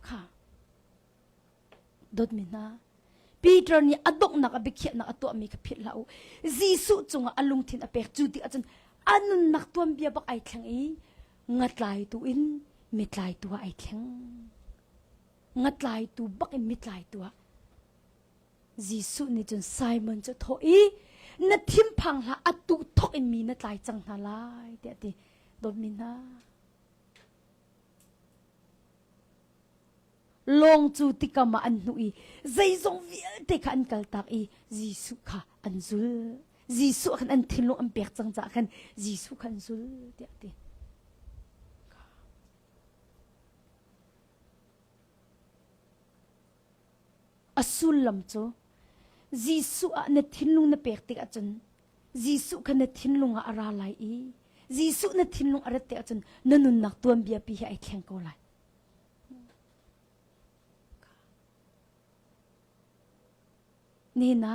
ค่ะดดมินาปีเตอร์นี่อดกนักบิเขียนักตัวมีกับเพียดเราจีสุจงอ่ะลุงทิ้งอ่ะเปียกจูติอาจจะอันนักตัวเบียบักไอแข็งอีงัดลายตัวอินมิดลายตัวไอแข็งงัดลายตัวบักอินมิดลายตัวจีสุนี่จนไซมอนจะโถอีนัดทิมพังละอัตุทอกเอ็นมีนัดลายจังนาลายเดี๋ยวดิโดนมินา ลงจูติกามาอันนุยใจทรงวิลเตขันกัลตักอีจีสุค่ะอันซุลจีสุขันอันทินลงอันเปียกจังจักขันจีสุขันซุลเดียดอสุลลำโจจีสุอันทินลงนับเปียกติกจนจีสุขันทินลงอาราไลอีจีสุนัทินลงอาราเตะจนนันุนนักตัวเบียปีให้แข่งกันไลนี่นะ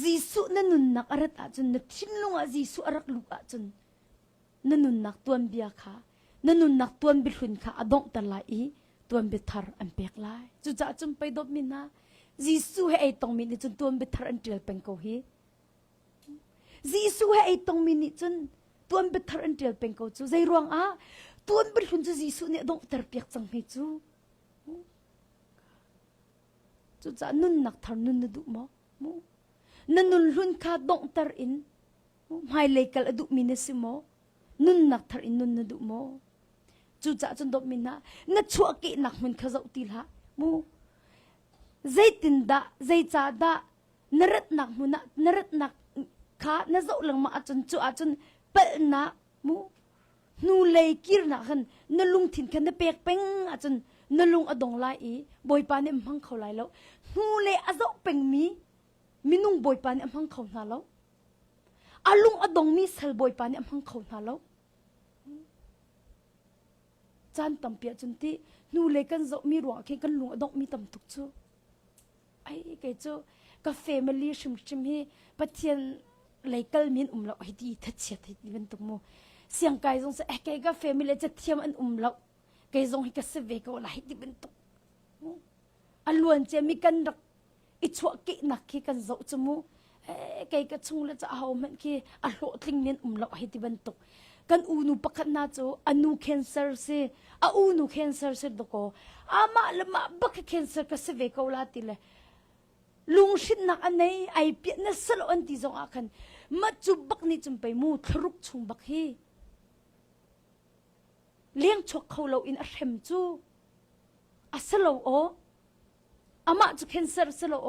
จีสุนันุนนักอารัตจนนัทินลงอาจีสุอารักลุกจนนันุนนักตัวเบียค่ะนันุนนักตัวบิลุนค่ะอดงตะไลตัวบิทาร์อันเปียกไลจุจ่าจนไปดบมินะจีสุให้ตรงมินิจนตัวบิทาร์อันเดียลเป็นกูฮีจีสุให้ตรงมินิจนตัวบิทาร์อันเดียลเป็นกูจูใจรวงตัวบิลุนจูจีสุเนี่ยดงตะเปียกจังให้จูจุจ่านุนนักทาร์นุนนดุมอนันนุนลุนคาดงตาร์อินไม่เลยกัลดุมินสิโมนุนนักทาร์อินนุนนดุโมจูจ่าจนดบมินะนัดชัวกินักมันขจักติละมูใจตินดาใจจ่าดานรัดนักมุนะนรัดนักข้านจักหลังมาจนจูอาจนเปิลนะมูนูเลยกิรนักขันนลุงถิ่นขันนเปียกเป็งอาจนนลุงอดงไลอีบอยปานี่มังเขาไลแล้วนูเลยอาจักเป็งมีนุ่งบอยปานี่มังเขาหนาแล้วอาลุงอดงมีเซลบอยปานี่มังเขาหนาแล้วจานตำเปียจนที่นูเลยกันจะมีหลวงแค่กันลุงอดงมีตำตุกจูไอ้แกจูกาแฟมิลี่ชิมให้ปะเทียนเลยกันมีนเราไอ้ดีทัดเฉียดให้ดีเป็นตุกโมเสียงไก่ทรงจะแกกาแฟมิลี่จะเทียมอันเราไก่ทรงให้กระเสวกอะไรให้ดีเป็นตุกอันล้วนจะมีกันรักอิจฉากินักขี้กันจะจมูไก่กระชงแล้วจะเอามันขี้อันโหดทิ้งมีนเราให้ดีเป็นตุกกันอูนูปักนาโจอนูแคนเซอร์เซอูนูแคนเซอร์เซดก็อามาละมาบักแคนเซอร์ก็เสวกเอาลาติเลยลุงชิดนักอันไหนไอเปียนัสโลอันที่จงอาคันมาจุบักนี่จุ่มไปมูทรุกชุงบักฮีเลี้ยงชกเขาเราอินอัลเฮมจูอัสโลโออามาจุแคนเซอร์สโลโอ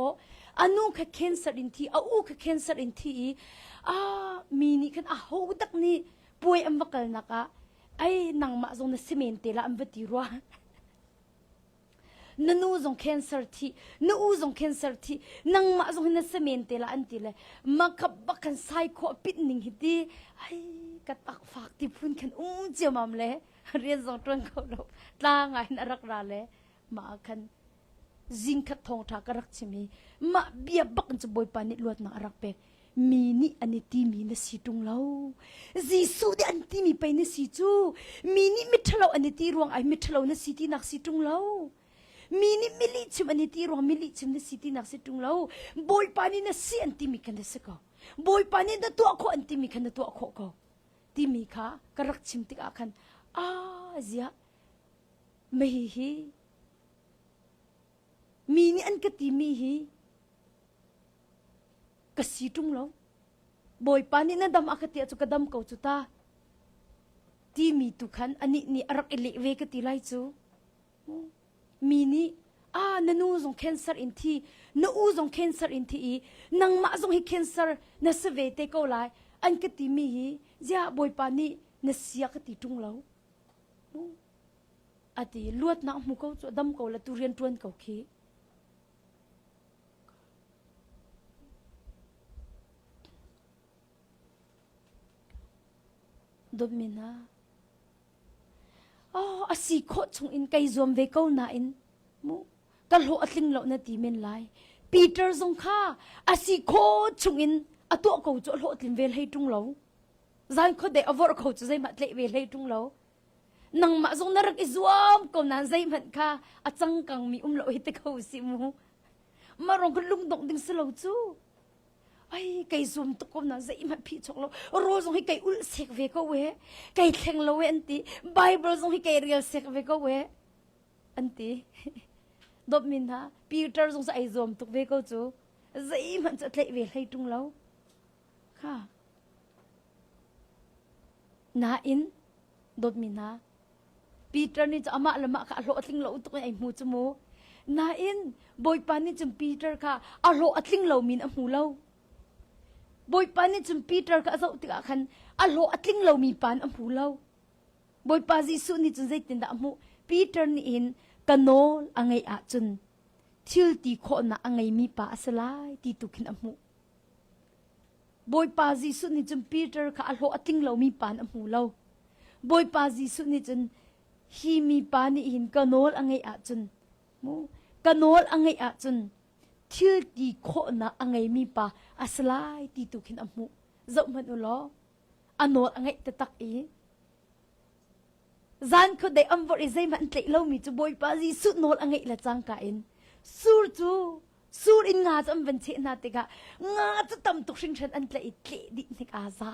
อนูแค่แคนเซอร์อินทีอูแค่แคนเซอร์อินทีมีนี่กันหูดักนี่ป่วยอันวักลนักไอ้นางมาจงนัสเมนเตละอันวัติรัวนูจงแคนเซอร์ทีนูจงแคนเซอร์ทีนางมาจงนัสเมนเตละอันตีเลยมาขับบักกันไซโคปิดนิ่งฮิดีไอ้กัตักฝากที่พูนกันเจียมัมเลยเรียนจงตรงเขาเราตาไงนรักราเลยมาคันจิงขัดทองทากรักชิมีมาเบียบักกันจะบอยปานิลวดนารักเป็กมีนี่อันนี้ที่มีนสีตรงเราจีสูดอันที่มีไปนสีจูมีนี่มิทเราอันนี้ที่รวงไอมิทเรานสีที่นักสีตรงเรามีนี่มิลิชิมอันนี้ที่รวงมิลิชิมนสีที่นักสีตรงเราบอยปานี่นสีอันที่มีกันนสกบอยปานี่นตัวโคอันที่มีกันนตัวโคก็ที่มีค่ะกรักชิมติกอาคันเสียไม่ฮีมีนี่อันก็ที่มีฮีกสีตรงเราบอยปานี่นั่นดำอากาศจุกดำเก่าจุตาที่มีตุขันอันนี้นี่รักเอลิเวกติไลจูมีนี่นันูจงแคนเซอร์อินทีนูจงแคนเซอร์อินทีนังมาจงให้แคนเซอร์นัสเวเตเกาไลอันก็ที่มีฮีจ้าบอยปานี่นัสยากติตรงเราอดีลวดนักมุกจุดำเก่าละตุเรียนตวนเก่าขี้ดมินาอาศัยโคชงอินไกจอมเวก้านาอินมูกัลโหอัดลิงเหล่านาทีเมนไลปีเตอร์ซงข้าอาศัยโคชงอินอตัวเขาจะโหดลิงเวลให้ตรงเราใจเขาเดอวอร์เขาจะใจมัดเละเวลให้ตรงเรานังมาซงนรักอิจวมก็นานใจมันข้าอาจังกังมีเหล่าให้เตเขาสิมูมารองกันลุงดงดึงสโลจูไอ้ไก่ซุ่มตะกบน่ะใจมันพิจารณาโรซงให้ไก่อุลเสกเวก็เวไก่แข็งละเวอันตีไบเบิลซงให้ไก่เรียลเสกเวก็เวอันตีดบมินฮะปีเตอร์ซงใส่ซุ่มตุกเวก็จูใจมันจะเละเวให้ตรงเราค่ะนาอินดบมินฮะปีเตอร์นี่จะอามาละมาค่ะโลทิ้งโลตุกไอ้หมูจมู นาอินบอยปานี่จุมปีเตอร์ค่ะอโลอัตลิงเหลามินอมูเหลาบอยปานี่จุมปีเตอร์ค่ะเจ้าติกาคันอโลอัตลิงเหลามีปานอมูเหลาบอยปาจิสุนี่จุนใจตินดาอมูปีเตอร์นี่อินกันโนอังไงอาจุนทิลตีโคนะอังไงมีปาสลายตีตุกินอมูบอยปาจิสุนี่จุมปีเตอร์ค่ะอโลอัตลิงเหลามีปานอมูเหลาบอยปาจิสุนี่จุนฮีมีปานี่อินกันโนอังไงอาจุนมูกันโนอังไงอาจุนทิลตีโคนะอังไงมีปาอสลายตีตุกินอมูเจ้ามันอุลออันโนอังไงตะตักอีzan ko de amvor izay man tlei lo mi chu boy pa ji su nol angai la chang ka in sur in nga cham van che na te ga nga chu tam tuk sing than an tlei tle di nik a za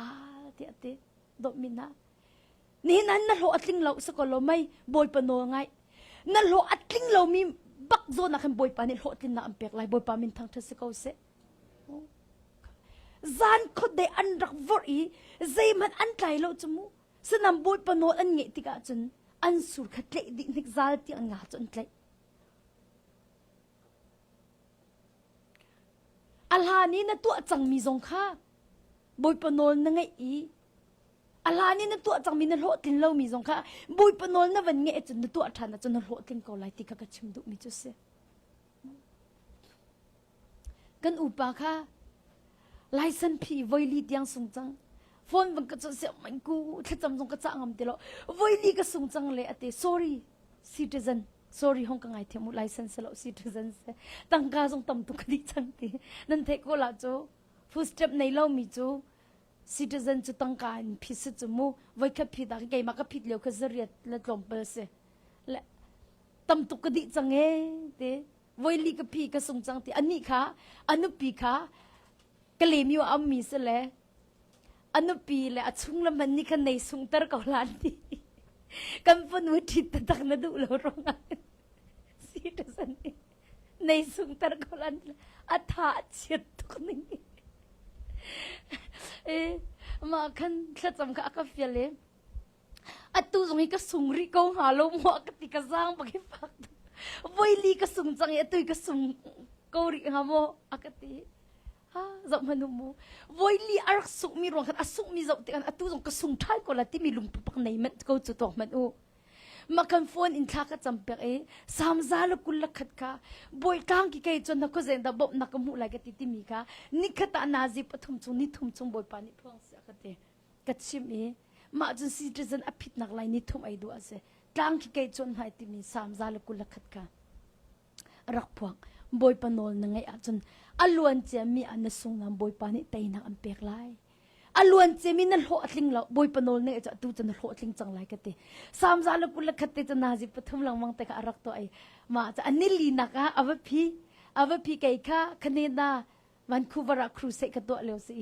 ti ate do mina ni nan na lo atling lo sa ko lo mai boy pa no ngai na lo atling lo mi bak zo na kan boy pa ni lo tin na ampek lai boy pa min thang tha se ko se zan ko de an rak vor i zai man an tlai lo chu muสนามบอยปนอันเงติกาจนอันสุดขัดเละดินิกซาลที่อันงาจนเละอัลฮานี้นะตัวจังมีทรงค่าบอยปนนั่งไงอีอัลฮานี้นะตัวจังมีนั่นโหตินเล่ามีทรงค่าบอยปนนั่นวันเงจนตัวทันจนนั่นโหตินเกาไลติกากระชิมดุมีจุดเสียกันอุปาค่ะไลเซนพีไวลีเตียงสงจังฟอนบังกะจะเสียมันกูถ้าจำตรงกะจะงามเดลไว้ลีกะสงจังเลยอะเต sorry citizen sorry ห้องกังไงเทียมุ license แล้ว citizen เสตั้งกาสงตำตุกดิจังตีนั่นเทก็ละจู first step ในเล่ามีจู citizen จูตั้งการพิเศษจูมูไว้แค่พิดาไงมากะพิดเลี้ยวก็จะเรียดและกลมเปอร์เสและตำตุกดิจังเอเตไว้ลีกะพีกะสงจังตีอันนี้ค่ะอันนู้ปีค่ะกะเลมิวอามีเสเลยอันนู้ปีเลยอัดซุงละมันนี่กันในซุงตระกอลันดีกันพนวิธีตักนัดดูเราร้องสิทุสันในซุงตระกอลันอัฐาเฉียดทุกนึงมาคันถ้าจำก็อักเฟียเลยอัดตู้ตรงนี้ก็ซุงริโกหาลมหัวกติกาสร้างปากฟักไวลีก็ซุงจังอัดตู้ก็ซุงเกาหลีฮะโมอักติจับมันดูมูไวลีอาร์สุกมีรวงกันอาสุกมีจับติกันอาตุจงกระสุงท้ายก็ละที่มีลุงปักในมันก็จะตกมันอูมาคันฟอนอินทักจำเป็นสามซาลกุลลักขัดค่ะบอยกางกี่เกยจนนักก็เจนดับบบนักมูไลกันติมีค่ะนี่ขตานาจิปทุมจงนี่ทุมจงบอยปานิพงเสียกันเตกัดชิมมาจนซีเจนอภิษนักไลนี่ทุมไอดูอาเซกางกี่เกยจนให้ติมีสามซาลกุลลักขัดค่ะรักพวงบอยปนอลนังไงอาจนอลวนเจมีอันนสุงนำบอยปานิเตยนักอันเปียกไลอลวนเจมีนั่นโหดลิงเราบอยปนอลเนี่ยจะดูจนโหดลิงจังไรกันเตสามซาลกุลขัดเตจนาจิปทุมลังมังเตกอรักตัวไอมาจะอันนี้ลีนักอวพีไก่ค่ะคะแนนนาวันคูวาระครูเสกตัวเร็วสิ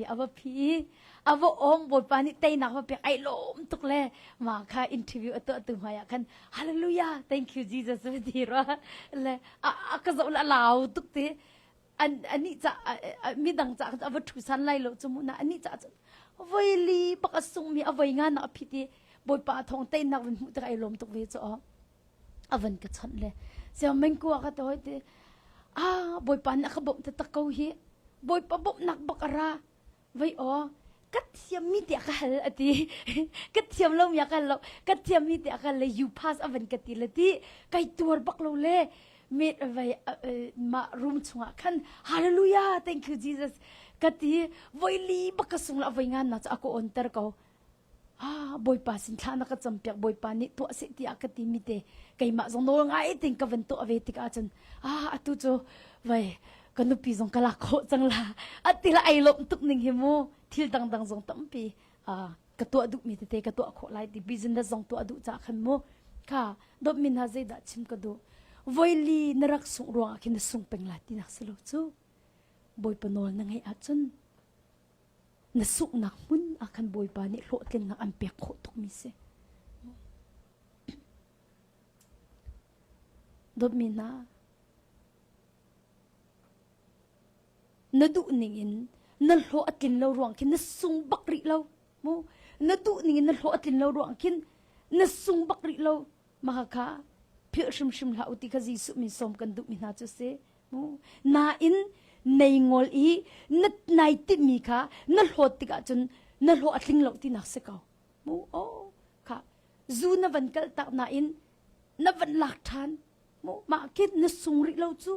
อวองบอยปานิเตยนักว่าเปียกไอลมตุกเล่มาค่ะอินทิวิวตัวตุมาอยากกันฮาเลลูยา thank you Jesus สวัสดีรอเลยก็จะละลาวตุกเตอันนี้จะมีดังจากอวัตถุสันไลโลจมูกนะอันนี้จะไวลีปกสุงมีอวัยงานนักพิธีบอยปาทองเต้นนักวันมุตระไอลมตุกเวจอวันก็ชันเลยเสียมันกลัวก็ตัวเตบอยปานักบบตะเกาเฮบอยปาบบนักบักระไว้กัดเทียมมีเดียกันละทีกัดเทียมเรามีกันเรากัดเทียมมีเดียกันเลยยูพาสอวันกัดทีละทีไก่ตัวบักเราเลยเม็ดเอาไว้มารุมชงกันฮาเลลูยา thank you Jesus กัดทีไวลีบักกสุงละไว้งานนะจะaku on ter kauบอยปาสินทานักจำเปียกบอยปานี่ตัวเสียที่กัดทีมีเดไก่มาจงโนง่ายติงกับวันตัวเวติกาจันตุโจไว้กันนุปีจงกะลักโคจังละติละไอลมตุกหนึ่งเฮโมทิลดังจงตั้มปีกระตัวดุมีเตกระตัวโคไลติบิจินเดจงตัวดุจากขันโมค่ะดมินฮาเจดัชิมกระดูไวลีนรักสุงรวงกินสุงเป็งลาตินักสโลจูบอยปนอลนังไงอาจนนสุกนักมุนอาคันบอยปานิโลดกันนักอันเปียกโคตุกมิเซดมินานดูนิ่งนั่นโลอัดกินเรารวงกินนั่นซุงบักริเราโมนดูนิ่งนั่นโลอัดกินเรารวงกินนั่นซุงบักริเรามาค่ะพ phiêu shim la uti kha Jisu min som kan du min ha chu se mu na in nei ngol I nat nai ti mi kha na hlot ti ka chun na hlo atling lo ti nak se ka mu o kha zu na van kal tak na in na van lak than mu ma kit na sung ri lo chu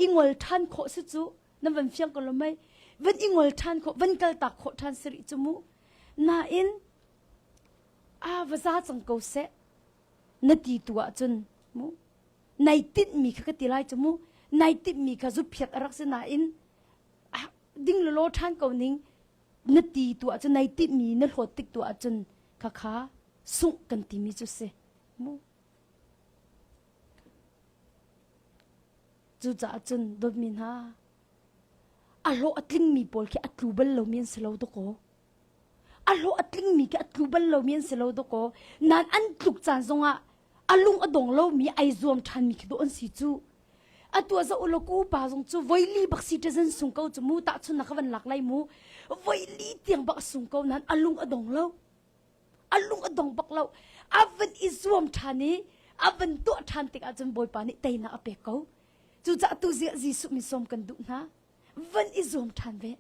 ingol than kho se chu na van fiang ko lo mai van ingol than kho van kal tak kho than sri chu mu na in a vaza chang ko se na ti tua chun mu nai tit mi kha ti lai chu mu nai tit mi kha zu phiat arak se na in ding lo than ko ning na ti tua chun nai tit mi na hlo tik tua chun kha kha sung kan ti mi chu se mu chu cha chun do min ha a lo atling mi pol ki atlu bal lo min se lo do ko a lo atling mi ki atlu bal lo min se lo do ko nan an tluk chan zonga alung adong lo mi ai zom than mi ki do an si chu atua za ulo ku pa zong chu voili bak citizen sung ko chu mu ta chun na khawan lak lai mu voili tiang bak sung ko nan alung adong bak lo avan izom thani avan to than tik a chun boy pa ni teina ape ko chu cha tu zia Jisu mi som kan du na van izom than ve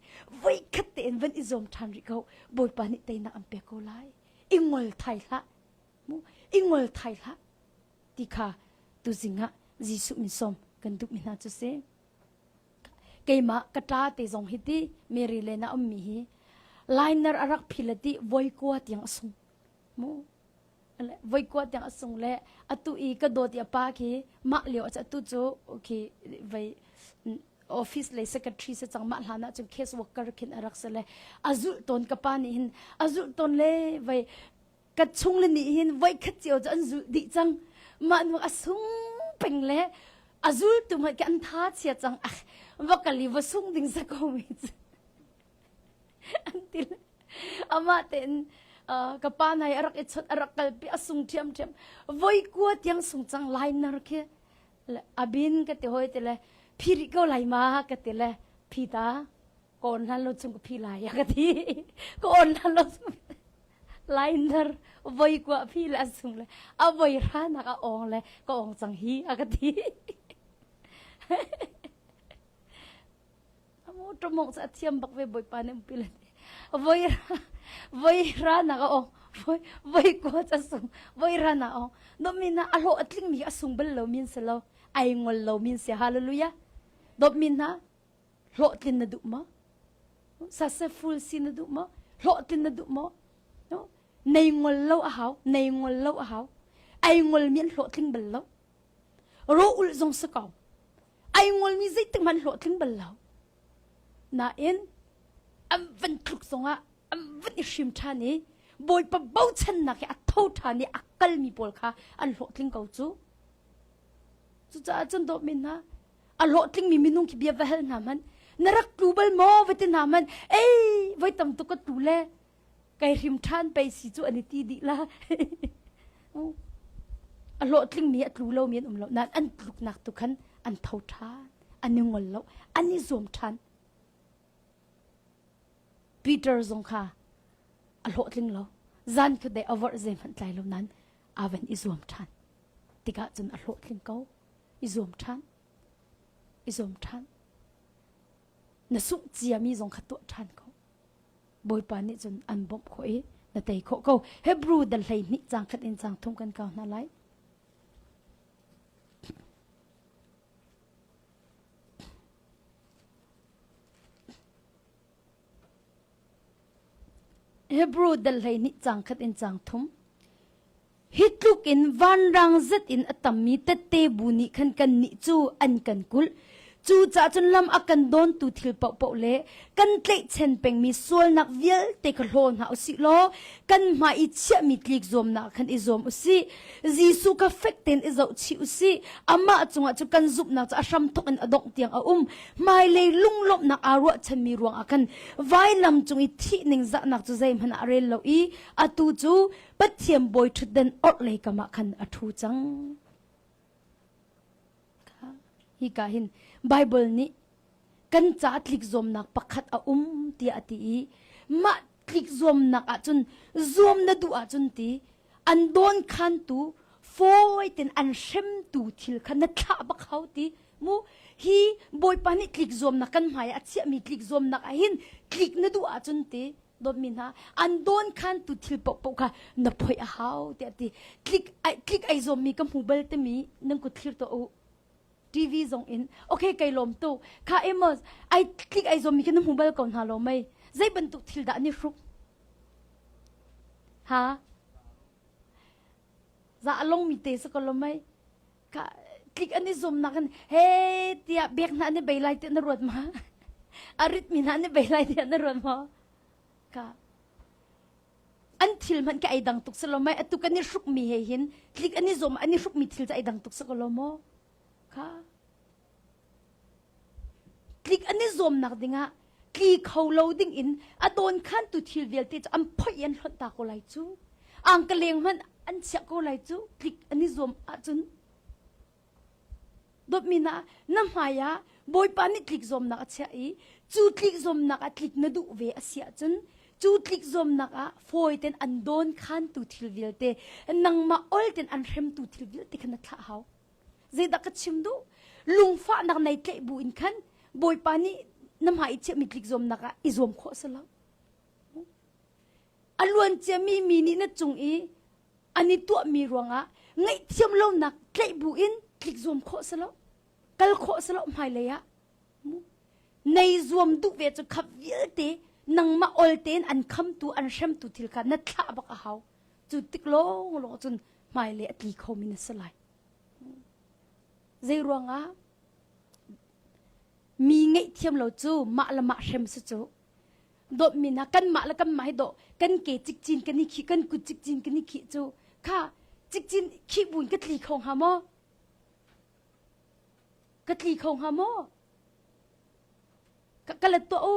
voi khat ten van izom than ri ko boy pa ni teina ampe ko lai ingol thai la mu ingol thai la ti kha tu zinga Jisu mi som kan du mi na chu se keima kata te zong hiti Mary lena ammi hi liner arak philati voi ko tiang asung mu voi ko tiang asung le atu I ka do ti pa ki ma leo cha tu chu okay vai office le secretary se changma hlana chu case worker khin arak se le azul ton ka pa ni hin azul ton le vai ka chung le ni hin voi khat chiao chan zu di chang ma nu asung peng le azul tu ma kan tha chia chang vakali wa sung ding sa ko mi until ama ten kapa nai arak echot arak kalpi asung thiam voi ko tiang sung chang liner ke abin ka te hoi te le phiri ko lai ma ka te le phita kon han lo chung ko phi lai ya ka ti kon han lo liner voi ko phi la sung le a voi ra na ka ong le ko ong chang hi a ka ti amo to mong sa thiam bak ve boy pa nem pil voi ra na ka ong voi ko cha sung voi ra na ong no mina alo atling mi asung bel lo min se lo ai ngol lo min se hallelujah do min ha lo tin na du ma successful sin na du ma lo tin na du ma no nei ngol lo a hau ai ngol min lo tin bel lo ro ul zong sa kaw ai ngol mi zai tik man lo tin bel lo na in am van kluk zonga am van ishim thani boy pa bau chan na ke atho thani akal mi pol kha an lo tin kaw chu cha chun do min na a lo tling mi minung ki bia va hel na man narak global mo vete na man ei vai tam to ko tu le kai rim than pe si chu ani ti di la a lo tling mi atlu lo mi lo nan an tluk nak tu khan an thau tha an ngol lo ani zom than Peter zong kha a lo tling lo zan khu de over zem han tlai lo nan aven izom than tika chun a lo tling ko izom than na su chia mi zong khatu than ko boy pa ni chun an bom khoi na tei kho ko Hebrew dal hlei ni chang khat in chang thum kan ka na lai Hebrew dal hlei ni chang khat in chang thum hitluk in van rang zet in atami te buni khan kan ni chu an kan kul chu cha chun lam akan don tu thil pau le kan tlei chen peng mi sol nak vial te ka hlon ha si lo kan ma I chia mi tlik zom na khan I zom usi Jisu ka fekten I zo chi usi ama chunga chu kan zup na cha sham thok an adong tiang a mai le lung lop na aro chan mi ruang akan vai lam chung I thi ning za nak chu zaim han arel lo I atu chu pathiam boy thut den ot le ka ma khan athu chang hi ka hin Bible ni kan cha tlik zom nak pakhat a ti ati ma tlik zom nak a chun zom na du a chun ti an don khan tu โฟยเต็นอันเช่มตูทิลขันนัทะบักเขาตีมูฮีบอยปานิคลิกซอมนักกันหมายอาเซียมีคลิกซอมนักหินคลิกนดูอาจนตีโดนมินฮะอันโดนขันตูทิลปกปกค่ะนับพอยเขาเตะตีคลิกไอซอมมีกับหูเบลเตมีนังกุทิลตัวทีวีซองอินโอเคไกลมตู้ข้าเอ็มส์ไอคลิกไอซอมมีกับน้ำหูเบลก่อนฮาโลไม่ใจบรรทุกทิลดานี่รุกฮะจะลงมีเตะสักลมไหมก็คลิกอันนี้ซูมนักกันเฮ้เตียเบียกนั้นนี่ใบไล่เตียนรวดมาอาริตมีนั้นนี่ใบไล่เตียนรวดมาก็อันทิลมันก็ไอดังตุกสลมไหมตุกันนี่ชุกมีเห็นคลิกอันนี้ซูมอันนี้ชุกมีทิลจะไอดังตุกสักลมมั้งก็คลิกอันนี้ซูมนักดิ่งะคลิกเขาโหลดดิ้งอินอโดนขั้นตุทิลเวลเตจะอันพ่อยันหลังตาโกไลจูอังกะเลงมันอันเสียก็เลยจูคลิกอันนี้รวมอาจนดบมีนะน้ำหายาบอยปานี่คลิกรวมนักเสียอีจูคลิกรวมนักคลิกนดูเวอเสียจนจูคลิกรวมนักฟอยเต็นอันโดนขันตูทิลวิลเตนังมาออลเต็นอันเร็มตูทิลวิลเตขนาดท่าเขาเจดักชิมดูลุงฟ้านักในเกะบุอินขันบอยปานี่น้ำหายเชื่อมีคลิกรวมนักอีรวมโคสละอลวนเจมีนี่นัดจงอีอันนี้ตัวมีรวงไงเทียมเล่านักไกลบุอินคลิกรวมโคสละกัลโคสละไม่เลยในรวมดุเวจะขับเยอะเตนังมาออลเตนอันคำตัวอันเชื่อมตัวทิลกันนัดท่าบักเขาจุดติกลงจนไม่เลยตีเขามินสลายใจรวงมีไงเทียมเราจูมาละมาเชื่อมสุจูโดดมีนะกันมาแล้วกันมาให้โดกันเกจิกจินกันนี่ขี้กันกุจิกจินกันนี่ขี้จูค่ะจิกจินขี้บุญกัตลีของฮามอกัตลีของฮามอกะละตัวโอ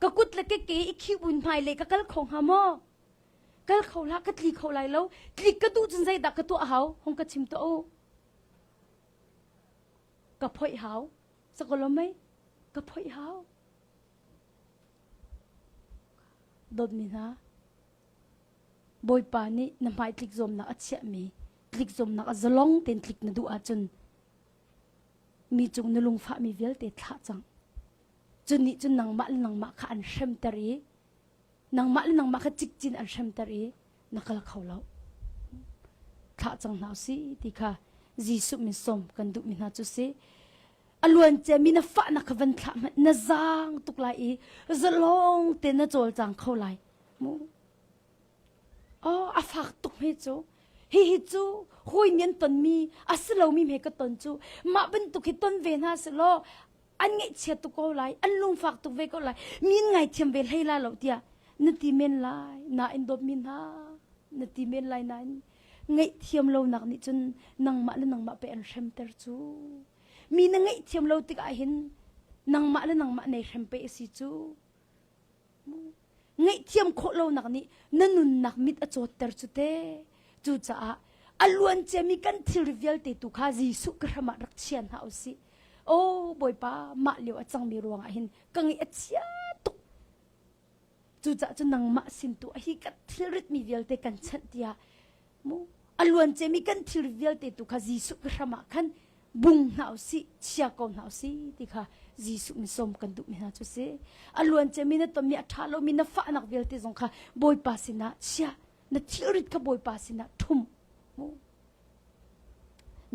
กะกุดละเก๋อีขี้บุญภายเลยกะกะละของฮามอกะละเขาละกัตลีเขาไรแล้วคลิกกระดูจนใจดักกระตัวเขาหงกะชิมตัวโอกะพ่อยเขาสกลไหมกะพ่อยเขาโดนมีนะบอยปานี่น้ำไม้คลิกซอมนักอัจฉริมีคลิกซอมนักจะลองเต็นคลิกนดูอาจนมีจงนลุงฟ้ามีเวลเตะท่าจังจนนี่จนนางมาข้าอันเชื่อมตรีนางมาข้าจิกจินอันเชื่อมตรีนักละเขาเล่าท่าจังหนาวสิที่ค่ะจีสุมิสมกันดูมินาจุสิอลวนเจมีนฟ้านักวันท่ามันนจางตุกไลจะลองเต็นนจอลจังเขาไลมูอ๋ออาฝากตุกให้จูฮิจูหุยเนียนตนมีอาสโลมีเมกตนจูมาเป็นตุกให้ตนเวน่าสโลอันไงเชียตุกเขาไลอันลุงฝากตุกเวก็ไลมีไงเทียมเวลให้ลาเหล่าเดียนตีเมนไลนาอินโดมินฮานตีเมนไลนั้นไงเทียมเราหนักนี่จนนังมาและนังมาเป็นเชมเตอร์จูมีนังไงเทียมเราติกาเห็นนังมาและนังมาในเชมเปสิจูไงเทียมโคเราหนักนี่นั่นนุนหนักมิดอจดเตอร์จูเตจูจ้าอลวนเจมีกันทิริเวลเตตุคาจีสุกระมารักเชียนหาสิโอ้บอยป้ามาเลียวจังมีรวงเห็นกังไงเชียตุจูจ้าจนนังมาสินตัวฮิกัดทิริมีเวลเตกันชัดเดียมูอลวนเจมีกันทิริเวลเตตุคาจีสุกระมาคันบุงหาสิเชียกอนหาสิที่ค่ะจีสุมิสมกันดุมินาจุเสอลวนเจมีนตัวมีอัฐาโลมีนฟ้านักเวลเตจงค่ะบอยป้าสินะเชียนทิริตค่ะบอยป้าสินะทุ่ม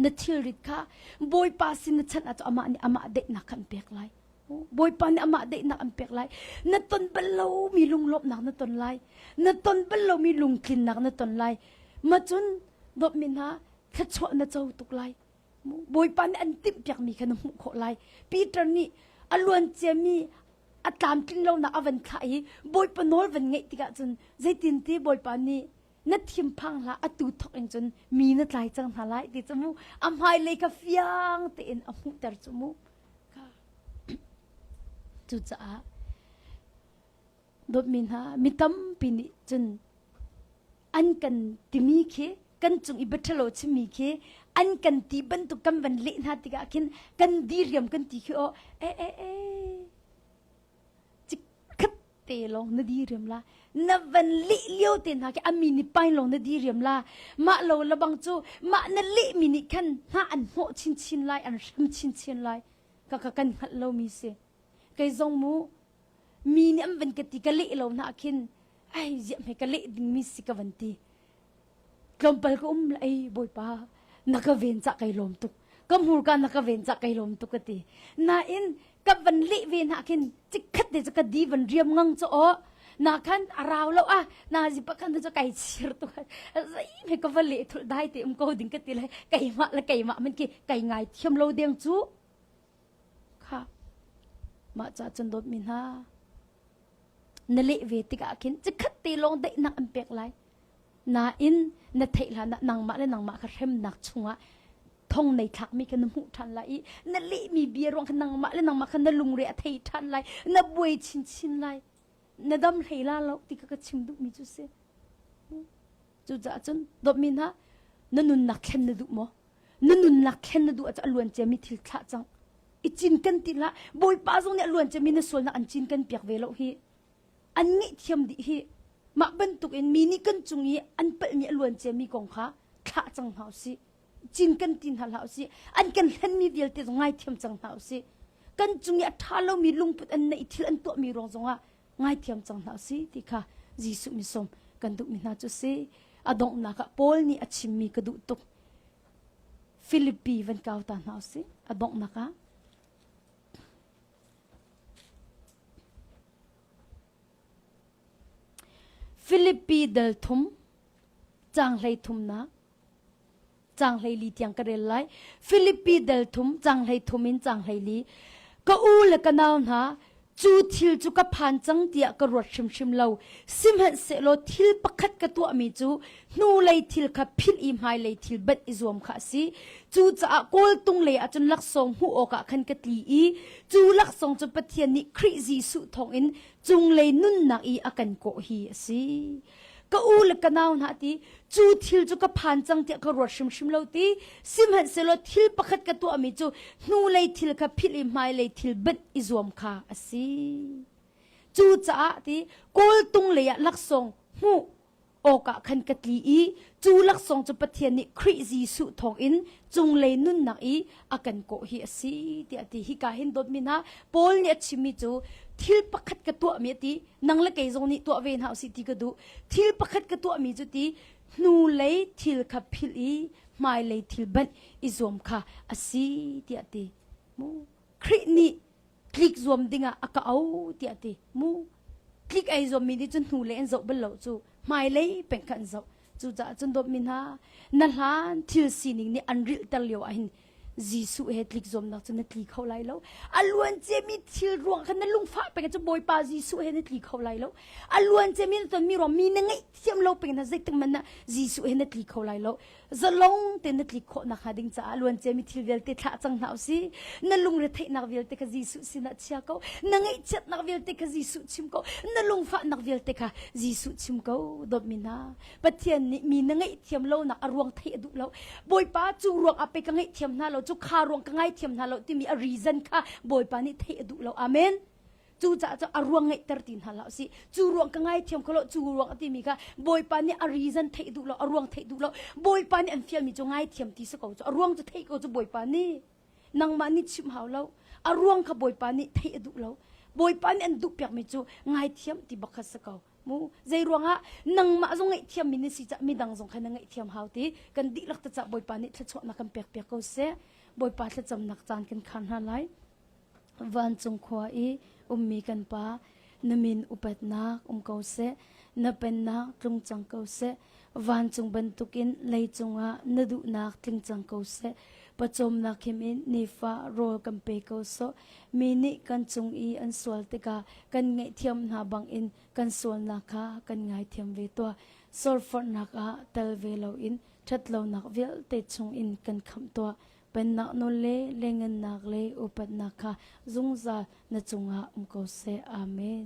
นทิริตค่ะบอยป้าสินะฉันอาจจะอามาเด็กนักกันเปียกไลบอยป้านี่อามาเด็กนักกันเปียกไลนตนเบลโลมีลุงลบนักนตนไลนตนเบลโลมีลุงคลินนักนตนไลมาจนดบมินาแค่ชวนนเจ้าตุกไลบอยปันอันติมเปียกมีขนมโคไลปีตรนี่อลวนเจมีอัตามกินเราหนักอวันไข่บอยปนอลวันไงติกะจนใจตินตีบอยปันนี่นัดทิมพังละอตูทอกเองจนมีนัดไหลจังหาไหลติจมูกอำไฮเลยกับฟียงเต็นอมุแต่จมูกจุจ้าดบมินฮะมิตั้มปีนี้จนอันกันติมีเคกันจงอิบัตโลชิมีเคอันกันตีบันตุกันวันเล่นฮะติกะคินกันดีเรียมกันตีคือจิกขัด เตลงนาดีเรียมละนับวันลิเลี้ยวเต็นหาแกอามีนิไปลงนาดีเรียมละมาโลละบังจูมานั่นลิมินิขันหาอันโหชินไลอันริมชินไลก็กันหัดเรามีเสไกจงมูมีเนี่ยมันกติกาลิเราหน้าคินไอ้เจ้าไม่กะลิดิ้งมีสิกวันตีกลมไปก็ละไอ้บอยป้านักเวนจักไก่ลมตุกก็มูกันนักเวนจักไก่ลมตุกตีน่าอินกับวันลิเวนหาคินจิกขัดเดจะกดีวันเรียมงังจะอ๋อนาคันอาราวแล้วอ่ะนาจิปะคันจะไก่เชียร์ตัวไอ้ไม่ก็วันลิทุได้แต่ก็ดิ้งกติเลยไก่มาละไก่มามันกี่ไก่ไงเทียมเราเดียงจูค่ะมาจากจันโดดมินฮานเละเวติกาคินจะขัดตีลงได้นักอันเปียกไรนาอินนาเทละนางมาและนางมาคาเข้มนักชงะท่องในทักมีกันน้ำหูทันไรนาเละมีเบียร์รองกันนางมาและนางมาคันนลุงเรียเททันไรนาบวยชินไรนาดำเฮลาเราติกะชิมดุมีจุเสจุจ่าจนดบมินฮะนันนุนนักเข็นนดุมอนันนุนนักเข็นนดุอาจจะล้วนเจมิทิลทัจังอิจินกันติละบอยป้าทรงเนี่ยล้วนเจมินส่วนนักอันจินกันเปียกเวลาฮีอันนี้เทียมดิฮีมาบรรทุกเอ็นมีนี่กันจุงยีอันเป็นมีล้วนเจมีกองขาขาจังหาวสิจินกันตินหาหาวสิอันกันเห็นมีเดียลเตจงไงเทียมจังหาวสิกันจุงยีท้าเรามีลุงพุดอันในทิลอันตัวมีรองจงอ่ะไงเทียมจังหาวสิที่ค่ะจีสุมิสมกันดุมินาจุเซอดงนักปอลนี่อชิมีกระดุตุกฟิลิปปีวันเก่าตานหาวสิอดงนักฟิลิปปีเดลทุมจางเลยทุมนะจางเลยลีเตียงกระเดลไลฟิลิปปีเดลทุมจางเลยทุมินจางเลยลีก็อูเลกันเอาหนาจูทิลจูกับผ่านจังเดียกระรวดชิมเราซิมเห็นเสโลทิลปักขัดกระตัวมีจูนูเลยทิลขับพิลอิมไฮเลยทิลเบ็ดอิซวมขาสิจูจะกอลตุงเลยอาจนลักสงหูโอกะขันกตีอีจูลักสงจะปะเทียนนิคริจีสุทองอินจุงเลยนุ่นนักอีอากันโกฮีสิก็อูเล็กกันเอาหน้าที่จูทิลจูกับผ่านจังเดียกระรวดชิมเราที่ซิมเห็นเสโลทิลปักขัดกระตัวมีจูนูเลยทิลขับพิลอิมไฮเลยทิลเบ็ดอิซวมขาสิจูจ้าที่กอลตุงเลยลักสงหูโอกะขันกตีอีจูลักสงจะปะเทียนนิคริจีสุทองอินจุงเลยนุ่นนักอีอากันโกฮีสิที่อดีฮิกาหินดดมินะปอลเนี่ยชิมิจูทิลปักขัดกระตัวมีตีนังละเกยจงนี่ตัวเวนหาสิที่กระดูทิลปักขัดกระตัวมีจุตีนูเลยทิลขับพิลีไม่เลยทิลบันอิซวมค่ะสิที่อดีมูครินี่คลิกซวมดิงะอากาเอาที่อดีมูคลิกไอซวมมีดิจนนูเลยอันจบเบลล์จูไม่เลยเป็นขันจบจูจะจนดบมินะนั่นฮะทิลซีนิงนี่อันริลตะเลียวอันจีสุเฮตลิกซอมนักจนนัดลิกเขาไล่แล้วอลวนเจมีทิลรวงขันนั่นลุงฟ้าไปกันจะบอยปาจีสุเฮนัดลิกเขาไล่แล้วอลวนเจมีตอนมีรอมีนั่งไงเทียมเราเป็นนักเซตังมันนะจีสุเฮนัดลิกเขาไล่แล้วจะลงเต็นนัดลิกเขานักหาดิ้งจ้าอลวนเจมีทิลเวลเตะท่าจังหนาวสินั่นลุงเรทนักเวลเตะกับจีสุสินัดเชียเขานั่งไงเช็ดนักเวลเตะกับจีสุชิมเขานั่นลุงฟ้านักเวลเตะกับจีสุชิมเขาดบมินะปัจเจียนนี่มีนั่งไงเทียมเรานักรวงเทดุแล้วบอยปาจูรวงอาไปกันไงเทียมน่าเราจูคารวงกันไงเทียมน่าเราที่มีอรีซันค่ะบอยปานี่เทดุแล้วอาเมนจูจะอรวงไงตรตินหาเราสิจูรวงกันไงเทียมเขาเราจูรวงที่มีค่ะบอยปานี่อรีซันเทดุแล้วอรวงเทดุแล้วบอยปานี่อันเฟียมีจูไงเทียมที่สกาวจูอรวงจะเทก็จูบอยปานี่นางมานี่ชิมหาเราอรวงค่ะบอยปานี่เทดุแล้วบอยปานี่อันดุเปียกมีจูไงเทียมที่บักสกาวมูใจรวงฮะนังมาจงไงเทียมมินิสิจะมีดังจงขันไงเทียมหาวที่กันดิลักตะจะบอยปานี่ทะชวนักกันเปียกเปียกเขาเสบอยปาทะจำนักจานกันขันหาไลวันจงขวาอีมีกันปานมินอุปัตนักเขาเสนเป็นนักตรงจังเขาเสวันจงบรรทุกินเลยจงฮะนดุนักตรงจังเขาเสประจมนักเขมินนิฟ้าโรลกันเปเขาโซมีนิกันจงอีอันสวลติกากันไงเทียมหาบังอินกันสวลนักฮะกันไงเทียมเวตัวโซลฟอร์นักฮะเตลเวลอินชัดเลวนักเวลเตจงอินกันคำตัวเป็นนักโนเลเลงนักเลอุปนักฮะจงซาณจงฮะเขาเสอาเมน